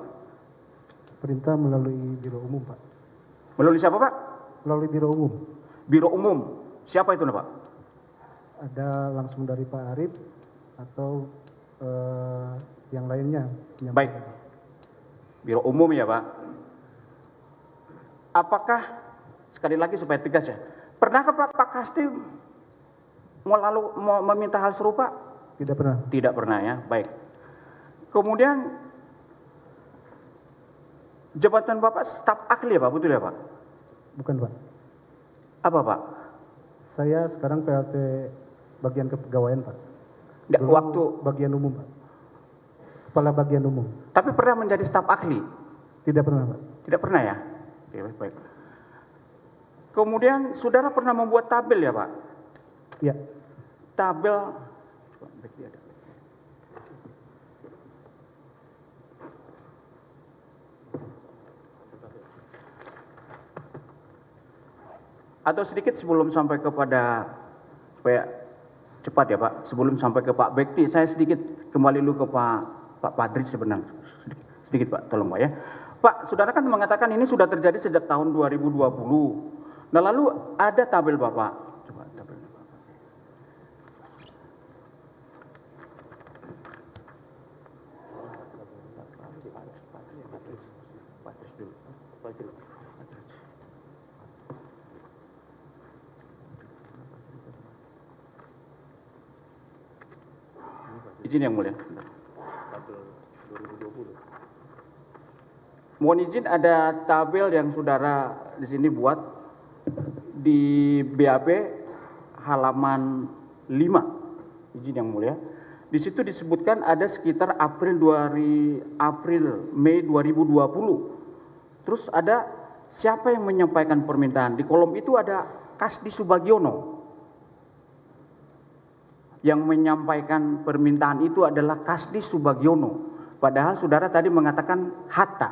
Perintah melalui Biro Umum Pak. Melalui siapa Pak? Melalui Biro Umum. Biro Umum. Siapa itu Pak? Ada langsung dari Pak Arif atau yang lainnya. Baik. Biro Umum ya Pak. Apakah, sekali lagi supaya tegas ya, pernahkah Pak Kasdi mau meminta hal serupa? Tidak pernah. Tidak pernah ya, baik. Kemudian jabatan Bapak staf ahli ya Pak, betul ya Pak? Bukan Pak. Apa Pak? Saya sekarang PLT bagian kepegawaian Pak. Nggak, Dulu waktu, bagian umum Pak. Kepala bagian umum. tapi pernah menjadi staf ahli? Tidak pernah Pak. Tidak pernah ya? Oke, baik, baik. Kemudian saudara pernah membuat tabel ya Pak? Iya. Tabel, atau sedikit sebelum sampai kepada, supaya cepat ya Pak, sebelum sampai ke Pak Bekti, saya sedikit kembali dulu ke Pak Padri sebenarnya. Sedikit Pak, tolong Pak ya. Pak, saudara kan mengatakan ini sudah terjadi sejak tahun 2020. Nah lalu ada tabel Bapak. Coba tabelnya Bapak. Izin yang mulia. Mohon izin, ada tabel yang saudara di sini buat di BAP halaman 5. Izin yang mulia. Di situ disebutkan ada sekitar Mei 2020. Terus ada siapa yang menyampaikan permintaan? Di kolom itu ada Kasdi Subagiono. Yang menyampaikan permintaan itu adalah Kasdi Subagiono. Padahal saudara tadi mengatakan Hatta.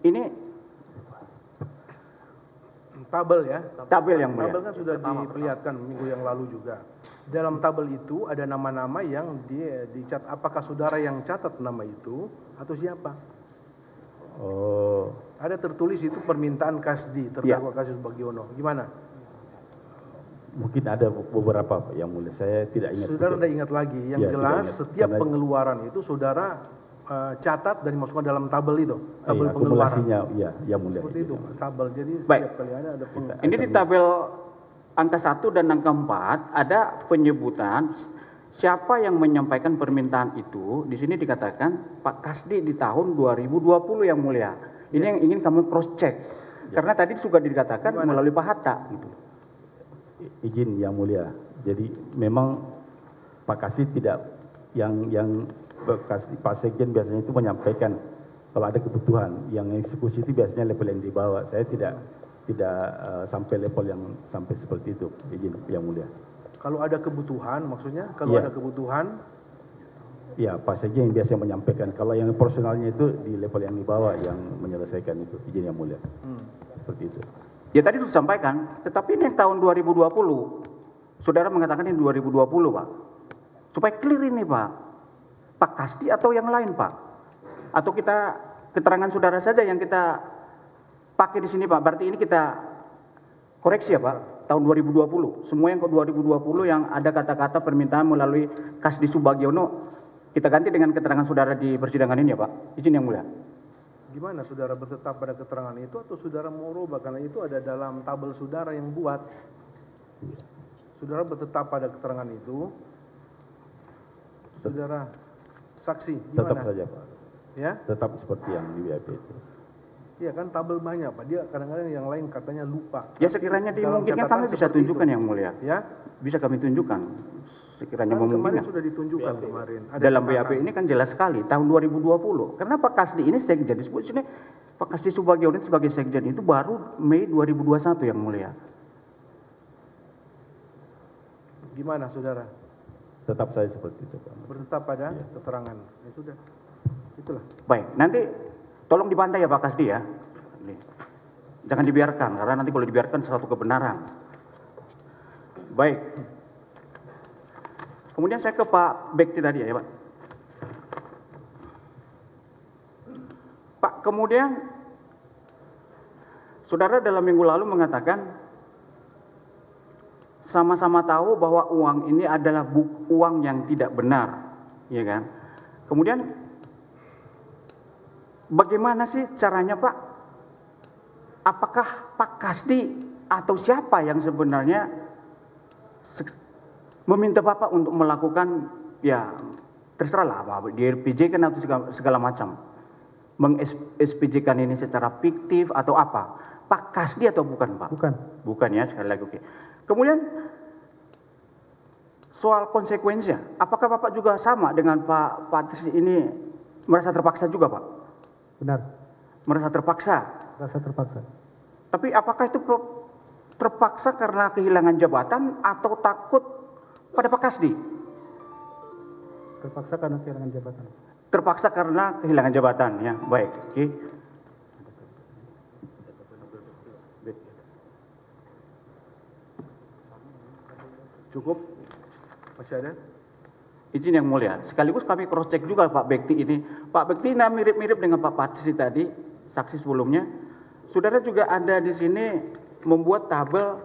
Ini tabel ya. Tabel yang mulia. Tabel kan sudah diperlihatkan minggu yang lalu juga. Dalam tabel itu ada nama-nama yang dicat. Apakah saudara yang catat nama itu atau siapa? Oh, Ada tertulis itu permintaan Kasdi, terdakwa Kasdi Subagiono. Gimana? mungkin ada beberapa Pak, yang mulia. Saya tidak ingat. Saudara betul. tidak ingat lagi. Yang Ya, jelas tidak ingat. setiap Karena- pengeluaran itu saudara catat dan dimasukkan dalam tabel itu. Tabel Iya, pengeluaran. akumulasinya, iya, yang mulia. Seperti itu, tabel. Jadi Baik. setiap kali ada Ini di tabel angka 1 dan angka 4 ada penyebutan siapa yang menyampaikan permintaan itu. Di sini dikatakan Pak Kasdi di tahun 2020 yang mulia. Ini yang ingin kami cross check. Karena tadi juga dikatakan melalui Pak Hatta gitu. Izin yang mulia. Jadi memang Pak Kasdi tidak yang Pak Sekjen biasanya itu menyampaikan kalau ada kebutuhan, yang eksekusi itu biasanya level yang di bawah. Saya tidak sampai level yang sampai seperti itu. Izin yang mulia. Kalau ada kebutuhan, maksudnya kalau Iya. ada kebutuhan, Ya, Pak Sekjen yang biasa menyampaikan. Kalau yang personalnya itu di level yang di bawah yang menyelesaikan itu. Izin yang mulia. Seperti itu. Ya tadi sudah sampaikan, tetapi ini yang tahun 2020. Saudara mengatakan ini 2020, Pak. Supaya clear ini, Pak. Pak Kasdi atau yang lain, Pak? Atau kita keterangan saudara saja yang kita pakai di sini, Pak. Berarti ini kita koreksi ya, Pak. Tahun 2020. Semua yang ke 2020 yang ada kata-kata permintaan melalui Kasdi Subagiono, kita ganti dengan keterangan saudara di persidangan ini ya, Pak. Izin yang mulia. gimana saudara bertetap pada keterangan itu atau saudara mau rubah? Karena itu ada dalam tabel saudara yang buat. Saudara bertetap pada keterangan itu. Saudara saksi, gimana? Tetap saja Pak. Ya? Tetap seperti yang di WAP itu. Iya kan tabel banyak Pak. Dia kadang-kadang yang lain katanya lupa. Ya sekiranya Dalam dimungkinkan catatan kami bisa seperti tunjukkan itu. yang mulia. Ya? Bisa kami tunjukkan. Sekiranya Kan kemarin memungkinkan. sudah ditunjukkan kemarin. Ada Dalam catatan. BAP ini kan jelas sekali tahun 2020. Karena Pak Kasdi ini sekjen disebut sini Pak Kasdi Subagiono sebagai sekjen itu baru Mei 2021 yang mulia. Gimana saudara? Tetap saya seperti itu Pak. Bertetap pada keterangan. Ya sudah. Itulah. Baik, nanti tolong dibantai ya Pak Kasdi ya. Jangan dibiarkan karena nanti kalau dibiarkan suatu kebenaran. Baik. Kemudian saya ke Pak Bekti tadi ya Pak. Pak, kemudian saudara dalam minggu lalu mengatakan sama-sama tahu bahwa uang ini adalah uang yang tidak benar, ya kan? Kemudian bagaimana sih caranya Pak? Apakah Pak Kasdi atau siapa yang sebenarnya meminta Bapak untuk melakukan ya terserahlah Pak, di RPJ kan atau segala macam. Meng-SPJ-kan ini secara fiktif atau apa? Pak Kasdi atau bukan Pak? Bukan. Bukan ya, sekali lagi oke. Kemudian soal konsekuensinya, apakah Bapak juga sama dengan Pak Patris ini merasa terpaksa juga Pak? Benar. Merasa terpaksa. Rasa terpaksa. Tapi apakah itu terpaksa karena kehilangan jabatan atau takut pada Pak Kasdi? Terpaksa karena kehilangan jabatan. Terpaksa karena kehilangan jabatan ya. Baik, oke. Cukup? Masih ada? Izin yang mulia, sekaligus kami cross check juga Pak Bekti ini. Pak Bekti ini mirip-mirip dengan Pak Patris tadi, saksi sebelumnya. Saudara juga ada di sini membuat tabel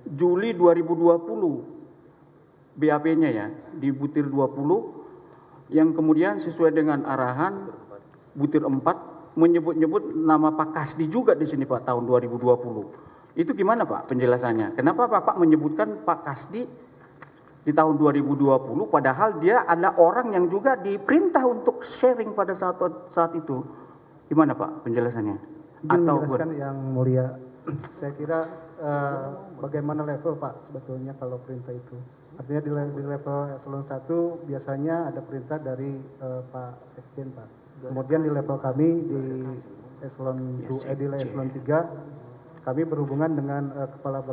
Juli 2020 BAP-nya ya, di butir 20 yang kemudian sesuai dengan arahan butir 4 menyebut-nyebut nama Pak Kasdi juga di sini Pak tahun 2020. Itu gimana Pak penjelasannya? Kenapa Bapak menyebutkan Pak Kasdi di tahun 2020 padahal dia adalah orang yang juga diperintah untuk sharing pada saat itu? Gimana Pak penjelasannya? Atau menjelaskan yang mulia, saya kira bagaimana level Pak sebetulnya kalau perintah itu? Artinya di level eselon 1 biasanya ada perintah dari Pak Sekjen Pak. Kemudian di level kami di eselon 3 kami berhubungan dengan kepala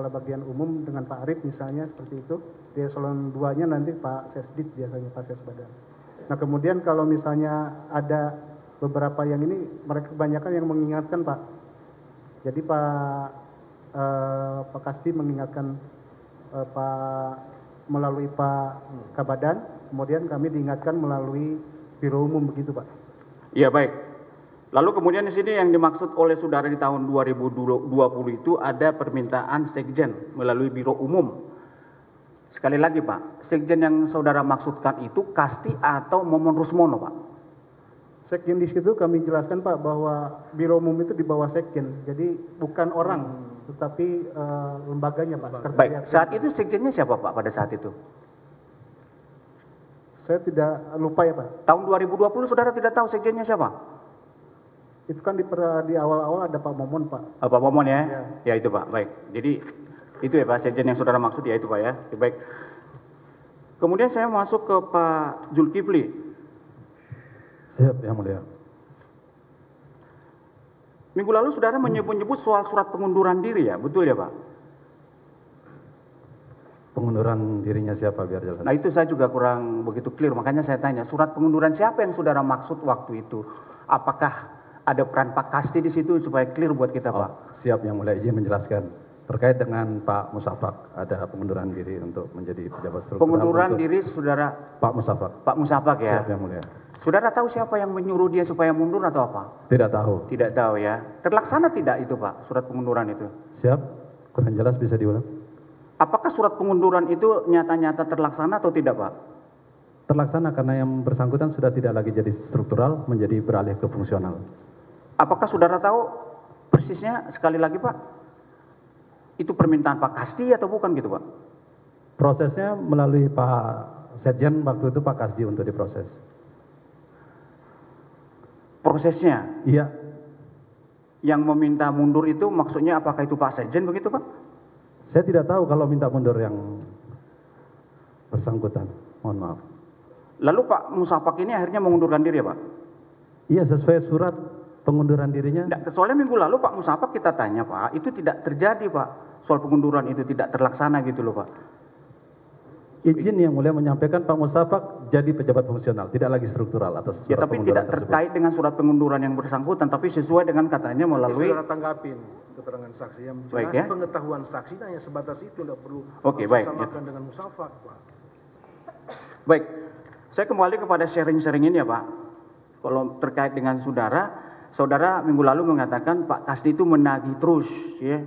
bagian umum dengan Pak Arif misalnya seperti itu. Di eselon 2-nya nanti Pak Sesdit biasanya Pak Sesbadan. Nah kemudian kalau misalnya ada beberapa yang ini mereka kebanyakan yang mengingatkan Pak. Jadi Pak Kasdi mengingatkan melalui Pak Kabadan, kemudian kami diingatkan melalui Biro Umum begitu Pak. Iya baik. Lalu kemudian di sini yang dimaksud oleh saudara di tahun 2020 itu ada permintaan sekjen melalui Biro Umum. Sekali lagi Pak, sekjen yang saudara maksudkan itu Kasdi atau Momon Rusmono Pak? Sekjen di situ kami jelaskan Pak bahwa Biro Umum itu di bawah sekjen, jadi bukan orang, tetapi lembaganya Pak. Baik, saat itu sekjennya siapa Pak pada saat itu? Saya tidak lupa ya Pak. Tahun 2020 saudara tidak tahu sekjennya siapa? Itu kan di awal-awal ada Pak Momon Pak. Pak Momon ya? Ya itu Pak, baik. Jadi itu ya Pak, sekjen yang saudara maksud ya itu Pak ya? Ya, baik. Kemudian saya masuk ke Pak Zulkifli. Siap, Yang Mulia. Minggu lalu saudara menyebut-nyebut soal surat pengunduran diri ya, betul ya Pak? Pengunduran dirinya siapa biar jelas? Nah itu saya juga kurang begitu clear, makanya saya tanya, surat pengunduran siapa yang saudara maksud waktu itu? Apakah ada peran Pak Kasdi di situ supaya clear buat kita Pak? Siap, Yang Mulia, izin menjelaskan. Terkait dengan Pak Musafak, ada pengunduran diri untuk menjadi pejabat struktural. Pengunduran diri saudara? Pak Musafak. Pak Musafak ya? Siap, Yang Mulia. Saudara tahu siapa yang menyuruh dia supaya mundur atau apa? Tidak tahu. Tidak tahu ya. Terlaksana tidak itu Pak, surat pengunduran itu? Siap, kurang jelas bisa diulang. Apakah surat pengunduran itu nyata-nyata terlaksana atau tidak Pak? Terlaksana karena yang bersangkutan sudah tidak lagi jadi struktural, menjadi beralih ke fungsional. Apakah saudara tahu persisnya sekali lagi Pak? Itu permintaan Pak Kasdi atau bukan gitu Pak? Prosesnya melalui Pak Sekjen waktu itu Pak Kasdi untuk diproses. Prosesnya? Iya. Yang meminta mundur itu maksudnya apakah itu Pak Sekjen begitu Pak? Saya tidak tahu kalau minta mundur yang bersangkutan. Mohon maaf. Lalu Pak Musafak ini akhirnya mengundurkan diri ya Pak? Iya, sesuai surat pengunduran dirinya. Soalnya minggu lalu Pak Musafak kita tanya Pak, itu tidak terjadi Pak. Soal pengunduran itu tidak terlaksana gitu loh Pak. Izin Yang Mulia menyampaikan Pak Musafak jadi pejabat fungsional, tidak lagi struktural atas surat ya, tapi pengunduran tidak terkait dengan surat pengunduran yang bersangkutan, tapi sesuai dengan katanya melalui. Saudara tanggapin keterangan saksi yang jelas baik, ya? pengetahuan saksi hanya sebatas itu, tidak perlu baik, disamakan dengan Musafak Pak. Baik, saya kembali kepada sharing-sharing ini ya Pak. Kalau terkait dengan saudara minggu lalu mengatakan Pak Kasdi itu menagih terus ya.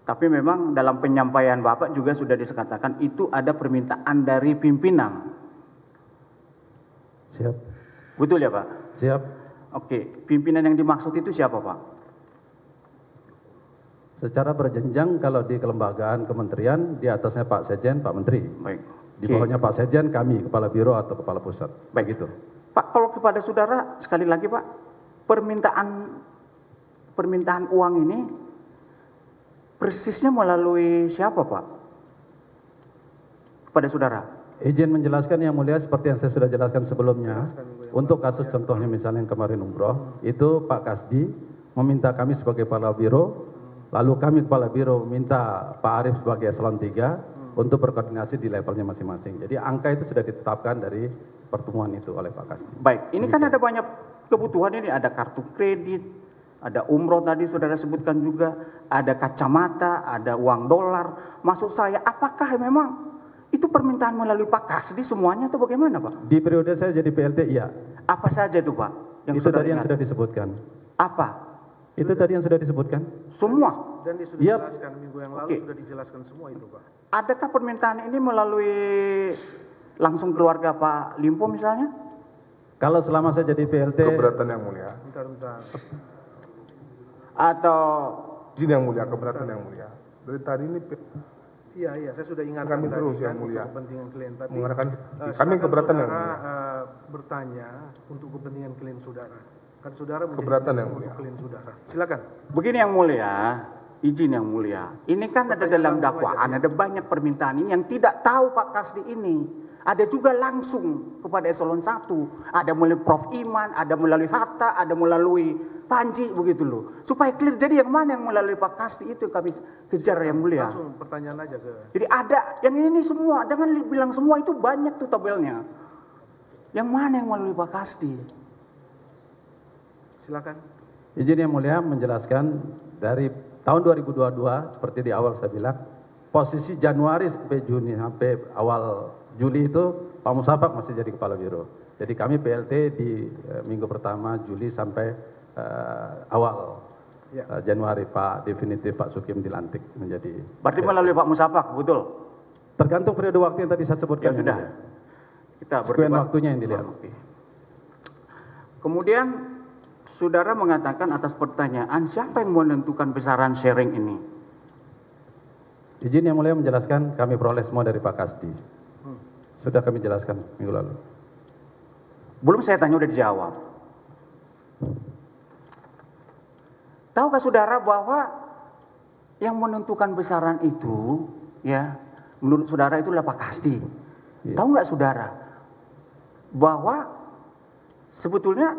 Tapi memang dalam penyampaian Bapak juga sudah dikatakan itu ada permintaan dari pimpinan. Siap. Betul ya Pak? Siap. Oke, pimpinan yang dimaksud itu siapa Pak? Secara berjenjang kalau di kelembagaan kementerian di atasnya Pak Sekjen, Pak Menteri. Baik. Di bawahnya Pak Sekjen, kami kepala biro atau kepala pusat. Baik itu. Pak, kalau kepada saudara sekali lagi Pak, permintaan uang ini persisnya melalui siapa Pak? Kepada saudara? Izin menjelaskan Yang Mulia seperti yang saya sudah jelaskan sebelumnya. Untuk kasus contohnya misalnya yang kemarin umroh, itu Pak Kasdi meminta kami sebagai kepala biro, lalu kami kepala biro meminta Pak Arif sebagai eselon 3 untuk berkoordinasi di levelnya masing-masing. Jadi angka itu sudah ditetapkan dari pertemuan itu oleh Pak Kasdi. Baik, ini kan ada banyak kebutuhan ini, ada kartu kredit, ada umroh tadi saudara sebutkan juga, ada kacamata, ada uang dolar. Maksud saya, apakah memang itu permintaan melalui Pak Kasdi semuanya atau bagaimana Pak? Di periode saya jadi PLT iya. Apa saja itu Pak? Yang itu tadi yang sudah disebutkan. Apa? Itu tadi yang sudah disebutkan. Semua? Dan sudah dijelaskan minggu yang lalu sudah dijelaskan semua itu Pak. Adakah permintaan ini melalui langsung keluarga Pak Limpo misalnya? Kalau selama saya jadi PLT, Keberatan yang mulia. Bentar. Atau Izin yang mulia, keberatan yang mulia. Dari tadi ini Iya, saya sudah ingatkan Kami tadi terus, kan Yang Mulia. untuk kepentingan klien. Tapi mengarahkan kami silakan keberatan yang saudara mulia. bertanya untuk kepentingan klien saudara. Kan saudara menjadi Keberatan yang untuk mulia. klien saudara. Silakan. begini yang mulia, izin yang mulia. Ini kan ada dalam dakwaan, ada banyak permintaan ini yang tidak tahu Pak Kasdi ini. Ada juga langsung kepada eselon 1. Ada melalui Prof. Iman, ada melalui Hatta, ada melalui Panji, begitu loh. Supaya clear, jadi yang mana yang melalui Pak Kasdi itu yang kami kejar yang mulia. Langsung pertanyaan aja ke. Jadi ada, yang ini semua, jangan bilang semua, itu banyak tuh tabelnya. Yang mana yang melalui Pak Kasdi? Silakan. izin yang mulia menjelaskan dari tahun 2022 seperti di awal saya bilang, posisi Januari sampai Juni sampai awal Juli itu Pak Musafak masih jadi kepala biro. Jadi kami PLT di minggu pertama Juli sampai awal Januari Pak definitif Pak Sukim dilantik menjadi. Berarti melalui Pak Musafak, betul? Tergantung periode waktu yang tadi saya sebutkan. Ya sudah. Kita Sekian berdebat. waktunya yang dilihat. Oke. Kemudian saudara mengatakan atas pertanyaan siapa yang menentukan besaran sharing ini? Izin yang mulia menjelaskan kami peroleh semua dari Pak Kasdi. Sudah kami jelaskan minggu lalu. Belum saya tanya udah dijawab. Tahukah saudara bahwa yang menentukan besaran itu, ya, menurut saudara itulah Pak Kasdi. Iya. Tahu nggak saudara bahwa sebetulnya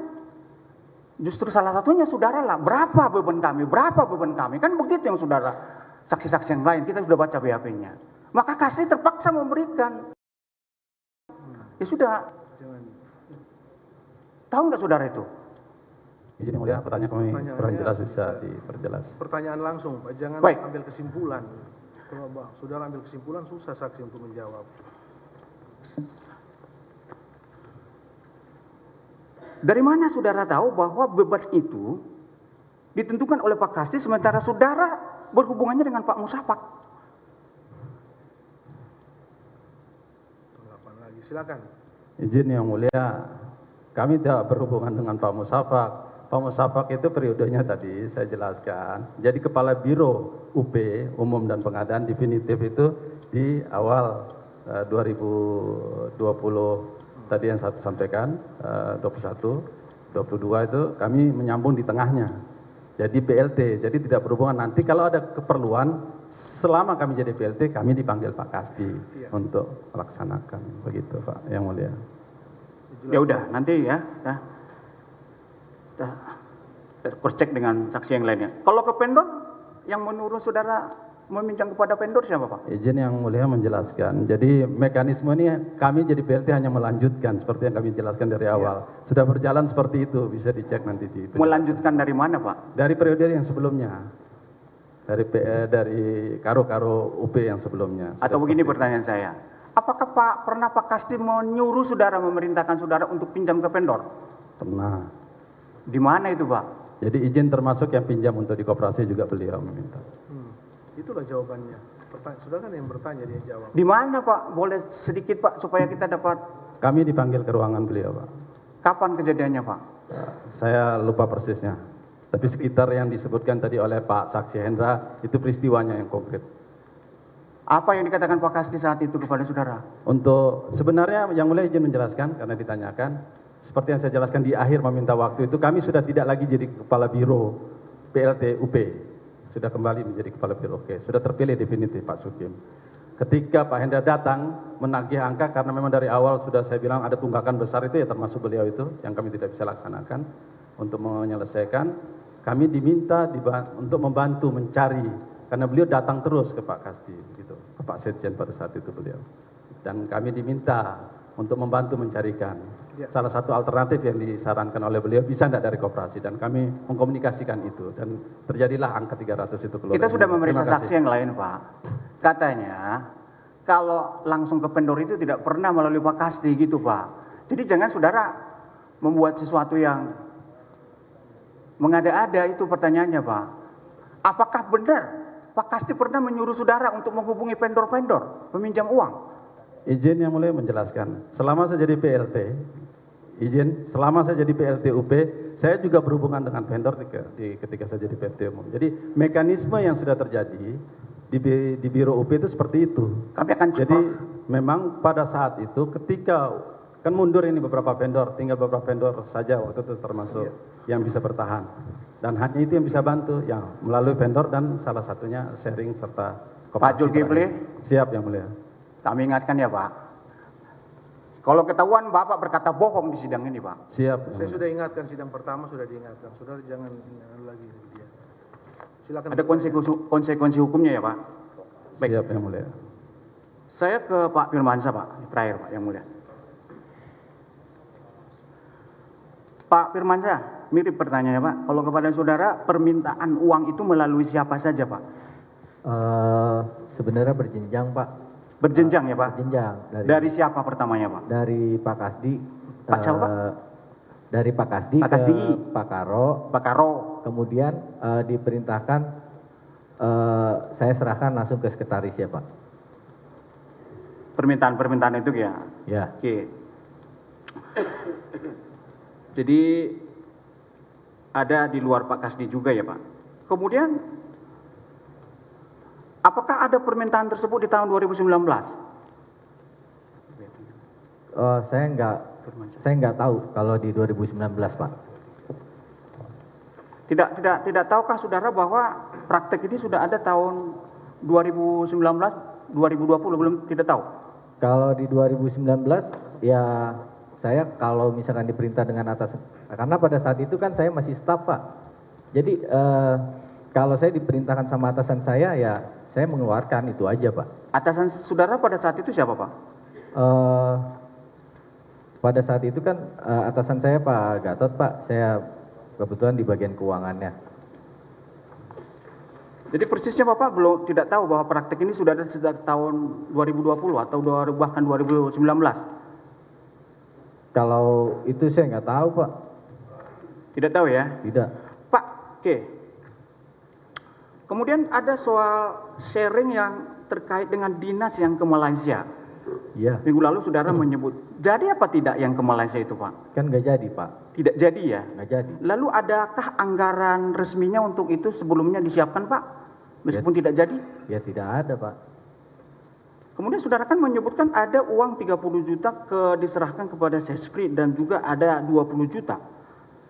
justru salah satunya saudara lah, berapa beban kami, kan begitu yang saudara, saksi-saksi yang lain, kita sudah baca BAP-nya. Maka Kasdi terpaksa memberikan. Ya sudah. Tahu nggak saudara itu? Izin yang mulia, pertanyaan kami kurang jelas, bisa diperjelas. Pertanyaan langsung, Pak. Jangan Baik. ambil kesimpulan. Kalau saudara ambil kesimpulan, susah saksi untuk menjawab. Dari mana saudara tahu bahwa beban itu ditentukan oleh Pak Kasdi sementara saudara berhubungannya dengan Pak Musafak? Tanggapan lagi, silakan. Izin yang mulia, kami tidak berhubungan dengan Pak Musafak. Pak Musafak itu periodenya tadi saya jelaskan. Jadi kepala biro UP, umum dan pengadaan definitif itu di awal 2020 tadi yang saya sampaikan, 21, 22 itu kami menyambung di tengahnya. Jadi PLT, jadi tidak berhubungan. Nanti kalau ada keperluan, selama kami jadi PLT, kami dipanggil Pak Kasdi untuk melaksanakan. Begitu Pak, yang mulia. Ya udah, nanti ya. Kita cross-check dengan saksi yang lainnya. Kalau ke pendor, yang menurut saudara meminjam kepada pendor siapa Pak? Izin yang mulia menjelaskan. Jadi mekanisme ini kami jadi PLT hanya melanjutkan seperti yang kami jelaskan dari awal. Sudah berjalan seperti itu, bisa dicek nanti di. Melanjutkan dari mana Pak? Dari periode yang sebelumnya. Dari karo-karo UP yang sebelumnya. Atau begini pertanyaan saya. Apakah pernah Pak Kasdi menyuruh saudara, memerintahkan saudara untuk pinjam ke pendor? Pernah. Di mana itu Pak? Jadi izin termasuk yang pinjam untuk di koperasi juga beliau meminta. Itulah jawabannya. Saudara kan yang bertanya, dia jawab. Di mana Pak? Boleh sedikit Pak supaya kita dapat. Kami dipanggil ke ruangan beliau Pak. Kapan kejadiannya Pak? Saya lupa persisnya. Tapi sekitar yang disebutkan tadi oleh Pak Saksi Hendra, itu peristiwanya yang konkret. Apa yang dikatakan Pak Kasdi saat itu kepada saudara? Untuk sebenarnya yang mulia izin menjelaskan karena ditanyakan. Seperti yang saya jelaskan di akhir meminta waktu itu, kami sudah tidak lagi jadi kepala biro PLT UP. Sudah kembali menjadi kepala biro. Oke, sudah terpilih definitif Pak Sukim. Ketika Pak Hendra datang menagih angka karena memang dari awal sudah saya bilang ada tunggakan besar itu ya termasuk beliau itu yang kami tidak bisa laksanakan untuk menyelesaikan. Kami diminta untuk membantu mencari karena beliau datang terus ke Pak Kasdi gitu, ke Pak Setjen pada saat itu beliau. Dan kami diminta untuk membantu mencarikan salah satu alternatif yang disarankan oleh beliau bisa tidak dari koperasi dan kami mengkomunikasikan itu dan terjadilah angka 300 itu keluar. Kita sudah memeriksa saksi yang lain Pak. Katanya kalau langsung ke pendor itu tidak pernah melalui Pak Kasdi gitu Pak. Jadi jangan saudara membuat sesuatu yang mengada-ada, itu pertanyaannya Pak. Apakah benar Pak Kasdi pernah menyuruh saudara untuk menghubungi pendor-pendor peminjam uang? Izin yang mulia menjelaskan, selama saya jadi PLT, izin, selama saya jadi PLTUP, saya juga berhubungan dengan vendor ketika saya jadi PLT umum. Jadi mekanisme yang sudah terjadi di Biro UP itu seperti itu. Kami akan Jadi memang pada saat itu ketika kan mundur ini beberapa vendor, tinggal beberapa vendor saja waktu itu termasuk yang bisa bertahan. Dan hanya itu yang bisa bantu, yang melalui vendor dan salah satunya sharing serta Pak Zulkifli. Siap Yang Mulia. Kami ingatkan ya Pak, kalau ketahuan Bapak berkata bohong di sidang ini Pak. Siap. Saya sudah ingatkan sidang pertama sudah diingatkan. Saudara jangan lagi dia. Silakan. Ada konsekuensi hukumnya ya Pak. Baik. Siap Yang Mulia. Saya ke Pak Firmansyah Pak, terakhir Pak Yang Mulia. Pak Firmansyah, mirip pertanyaannya Pak. Kalau kepada saudara, permintaan uang itu melalui siapa saja Pak? Sebenarnya berjenjang Pak. Berjenjang ya Pak? Berjenjang. Dari siapa pertamanya Pak? Dari Pak Kasdi. Pak siapa Pak? Dari Pak Kasdi Pak Kasdi. ke Pak Karo. Pak Karo. Kemudian diperintahkan saya serahkan langsung ke sekretaris ya Pak. Permintaan itu ya? Ya. Oke. Jadi ada di luar Pak Kasdi juga ya Pak. Kemudian apakah ada permintaan tersebut di tahun 2019? Saya nggak tahu kalau di 2019 Pak. Tidak tahukah saudara bahwa praktek ini sudah ada tahun 2019, 2020 belum tidak tahu? Kalau di 2019 ya saya kalau misalkan diperintah dengan atasan, karena pada saat itu kan saya masih staf Pak. Jadi kalau saya diperintahkan sama atasan saya ya saya mengeluarkan itu aja Pak. Atasan saudara pada saat itu siapa Pak? Pada saat itu kan atasan saya Pak Gatot Pak, saya kebetulan di bagian keuangannya. Jadi persisnya Bapak belum tidak tahu bahwa praktek ini sudah ada sejak tahun 2020 atau bahkan 2019? Kalau itu saya nggak tahu Pak. Tidak tahu ya? Tidak. Pak, oke. Kemudian ada soal sharing yang terkait dengan dinas yang ke Malaysia. Iya. Minggu lalu saudara menyebut, jadi apa tidak yang ke Malaysia itu Pak? Kan nggak jadi Pak. Tidak jadi ya? Nggak jadi. Lalu adakah anggaran resminya untuk itu sebelumnya disiapkan Pak? Meskipun tidak jadi? Ya tidak ada Pak. Kemudian saudara kan menyebutkan ada uang 30 juta diserahkan kepada Sespri dan juga ada 20 juta.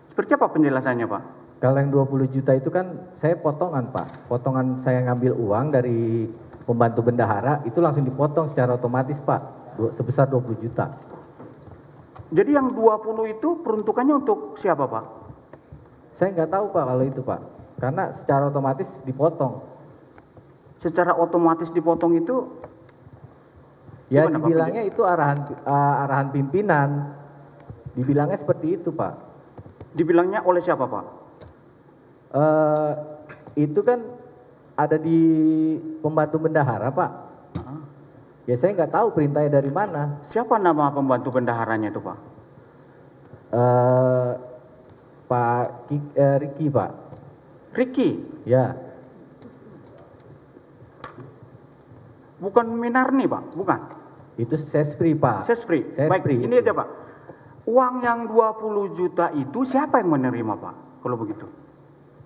Seperti apa penjelasannya Pak? Kalau yang 20 juta itu kan saya potongan Pak. Potongan saya ngambil uang dari pembantu bendahara itu langsung dipotong secara otomatis Pak. Sebesar 20 juta. Jadi yang 20 itu peruntukannya untuk siapa Pak? Saya nggak tahu Pak kalau itu Pak. Karena secara otomatis dipotong. Secara otomatis dipotong itu? Ya gimana, dibilangnya Pak? itu arahan pimpinan. Dibilangnya seperti itu Pak. Dibilangnya oleh siapa Pak? Itu kan ada di pembantu bendahara Pak. Ya saya nggak tahu perintahnya dari mana. Siapa nama pembantu bendaharanya itu Pak? Ricky Pak. Ricky? Ya. Bukan Minarni Pak? Bukan? Itu Sespri Pak. Sespri. Sespri. Baik, ini aja Pak. Uang yang 20 juta itu siapa yang menerima Pak? Kalau begitu.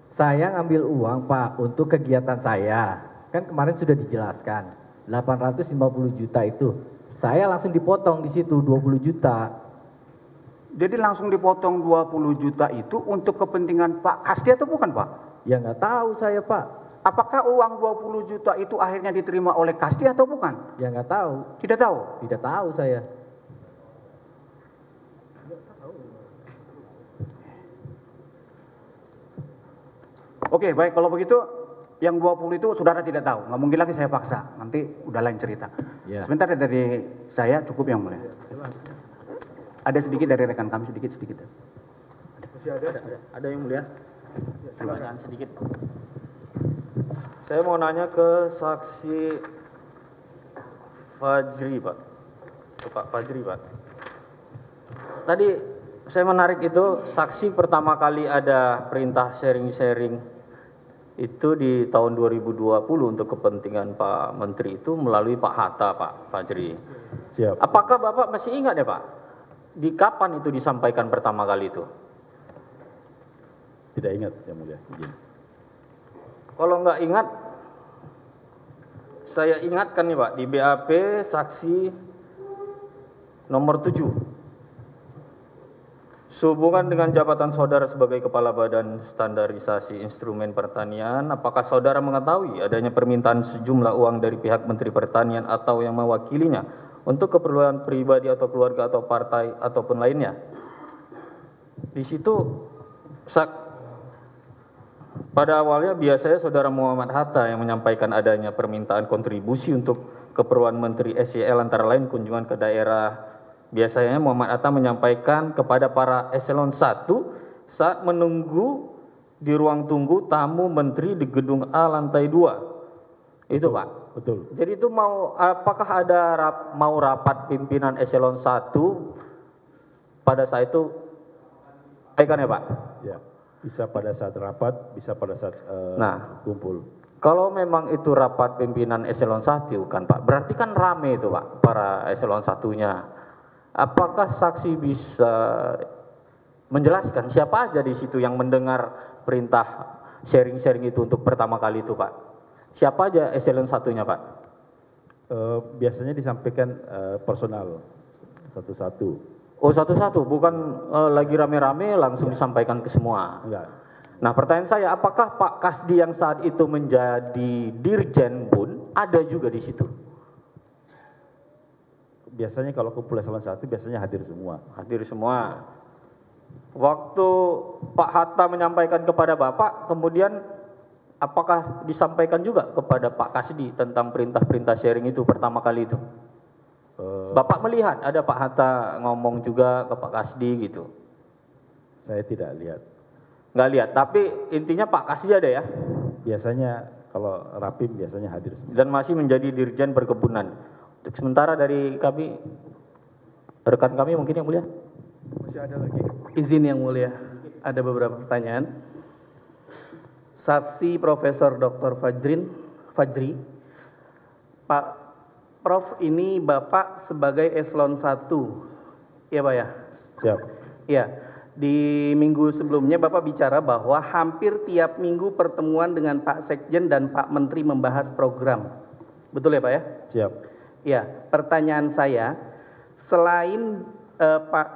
Saya ngambil uang Pak untuk kegiatan saya. Kan kemarin sudah dijelaskan. 850 juta itu. Saya langsung dipotong di situ 20 juta. Jadi langsung dipotong 20 juta itu untuk kepentingan Pak Kasdi atau bukan Pak? Ya nggak tahu saya Pak. Apakah uang 20 juta itu akhirnya diterima oleh Kasdi atau bukan? Ya nggak tahu. Tidak tahu? Tidak tahu saya. Oke, baik. Kalau begitu, yang 20 itu saudara tidak tahu. Nggak mungkin lagi saya paksa. Nanti udah lain cerita. Ya. Sebentar dari saya cukup yang mulia. Ada sedikit dari rekan kami, sedikit. Masih ada? Ada yang mulia. Silakan sedikit. Saya mau nanya ke saksi Fajri Pak. Ke Pak Fajri Pak. Tadi saya menarik itu saksi pertama kali ada perintah sharing-sharing itu di tahun 2020 untuk kepentingan Pak Menteri itu melalui Pak Hatta Pak Fajri. Siap. Apakah Bapak masih ingat ya Pak? Di kapan itu disampaikan pertama kali itu? Tidak ingat Yang Mulia. Izin. Kalau nggak ingat, saya ingatkan nih Pak, di BAP saksi nomor 7. Sehubungan dengan jabatan saudara sebagai Kepala Badan Standarisasi Instrumen Pertanian, apakah saudara mengetahui adanya permintaan sejumlah uang dari pihak Menteri Pertanian atau yang mewakilinya untuk keperluan pribadi atau keluarga atau partai ataupun lainnya? Di situ pada awalnya biasanya saudara Muhammad Hatta yang menyampaikan adanya permintaan kontribusi untuk keperluan Menteri SYL antara lain kunjungan ke daerah. Biasanya Muhammad Hatta menyampaikan kepada para eselon 1 saat menunggu di ruang tunggu tamu menteri di gedung A lantai 2. Itu Pak. Betul. Jadi itu apakah ada mau rapat pimpinan eselon 1 pada saat itu? Sampaikan ya Pak? Ya. Bisa pada saat rapat, bisa pada saat kumpul. Kalau memang itu rapat pimpinan eselon 1 kan Pak, berarti kan rame itu Pak, para eselon 1-nya. Apakah saksi bisa menjelaskan siapa aja di situ yang mendengar perintah sharing-sharing itu untuk pertama kali itu Pak? Siapa aja eselon 1-nya Pak? Biasanya disampaikan personal satu-satu. Oh satu-satu, bukan lagi rame-rame langsung disampaikan ke semua. Enggak. Nah pertanyaan saya, apakah Pak Kasdi yang saat itu menjadi Dirjen BUN ada juga di situ? Biasanya kalau kumpul eselon 1 biasanya hadir semua. Hadir semua. Waktu Pak Hatta menyampaikan kepada Bapak, kemudian apakah disampaikan juga kepada Pak Kasdi tentang perintah-perintah sharing itu pertama kali itu? Bapak melihat ada Pak Hatta ngomong juga ke Pak Kasdi gitu? Saya tidak lihat. Nggak lihat, tapi intinya Pak Kasdi ada ya? Biasanya kalau rapim biasanya hadir semua. Dan masih menjadi Dirjen Perkebunan. Untuk sementara dari kami, rekan kami mungkin Yang Mulia. Masih ada lagi. Izin Yang Mulia, ada beberapa pertanyaan. Saksi Profesor Dr. Fajri, Pak Prof ini Bapak sebagai eselon 1, ya Pak ya? Siap. Ya, di minggu sebelumnya Bapak bicara bahwa hampir tiap minggu pertemuan dengan Pak Sekjen dan Pak Menteri membahas program. Betul ya Pak ya? Siap. Ya, pertanyaan saya, selain Pak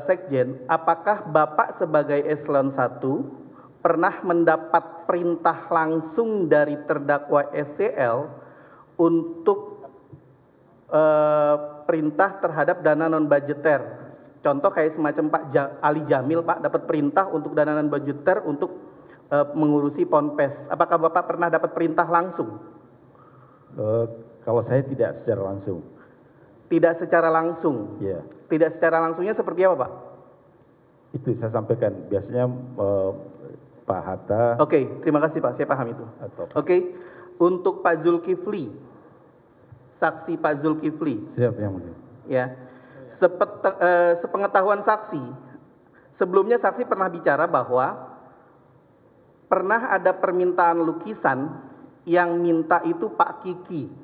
Sekjen, apakah Bapak sebagai eselon 1 pernah mendapat perintah langsung dari terdakwa SCL untuk perintah terhadap dana non budgeter? Contoh kayak semacam Pak Ali Jamil, Pak dapat perintah untuk dana non budgeter untuk mengurusi Ponpes. Apakah Bapak pernah dapat perintah langsung? Kalau saya tidak secara langsung. Tidak secara langsung? Iya. Tidak secara langsungnya seperti apa Pak? Itu saya sampaikan, biasanya Pak Hatta. Oke, terima kasih Pak, saya paham itu. Oke, untuk Pak Zulkifli, saksi Pak Zulkifli. Siap Yang Mulia. Ya, sepengetahuan saksi, sebelumnya saksi pernah bicara bahwa pernah ada permintaan lukisan yang minta itu Pak Kiki.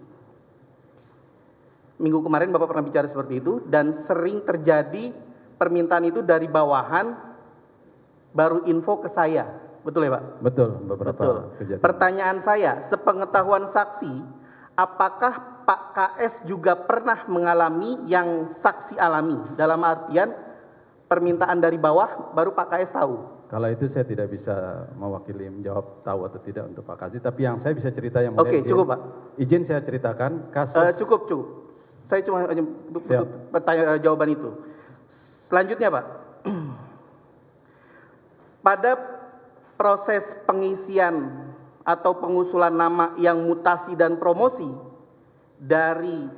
Minggu kemarin Bapak pernah bicara seperti itu dan sering terjadi permintaan itu dari bawahan baru info ke saya. Betul ya Pak? Betul, beberapa kejadian. Pertanyaan saya, sepengetahuan saksi, apakah Pak KS juga pernah mengalami yang saksi alami? Dalam artian permintaan dari bawah baru Pak KS tahu. Kalau itu saya tidak bisa mewakili menjawab tahu atau tidak untuk Pak Kasdi, tapi yang saya bisa cerita Yang Mulia. Oke, cukup Pak. Izin saya ceritakan kasus. Cukup. Saya cuma bertanya jawaban itu. Selanjutnya Pak, pada proses pengisian atau pengusulan nama yang mutasi dan promosi dari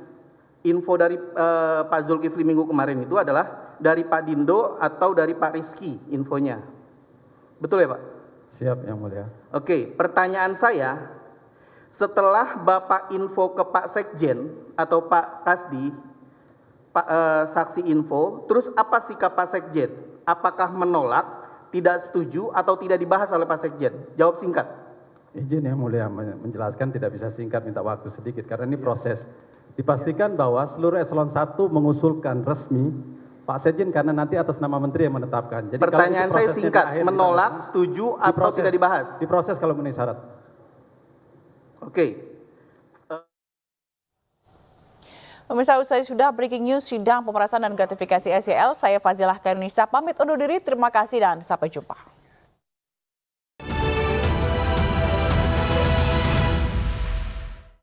info dari Pak Zulkifli minggu kemarin itu adalah dari Pak Dindo atau dari Pak Rizky infonya. Betul ya Pak? Siap Yang Mulia. Oke, pertanyaan saya, setelah Bapak info ke Pak Sekjen atau Pak Kasdi, Pak saksi info, terus apa sikap Pak Sekjen? Apakah menolak, tidak setuju, atau tidak dibahas oleh Pak Sekjen? Jawab singkat. Izin Yang Mulia menjelaskan, tidak bisa singkat, minta waktu sedikit karena ini proses. Dipastikan bahwa seluruh eselon 1 mengusulkan resmi Pak Sekjen karena nanti atas nama Menteri yang menetapkan. Jadi Pertanyaan kalau itu saya prosesnya singkat, terakhir menolak, di sana, setuju, atau diproses. tidak dibahas? Diproses kalau memenuhi syarat. Oke. Pemirsa, usai sudah breaking news sidang pemerasan dan gratifikasi SEL, saya Fazilah Kairunisa pamit undur diri. Terima kasih dan sampai jumpa.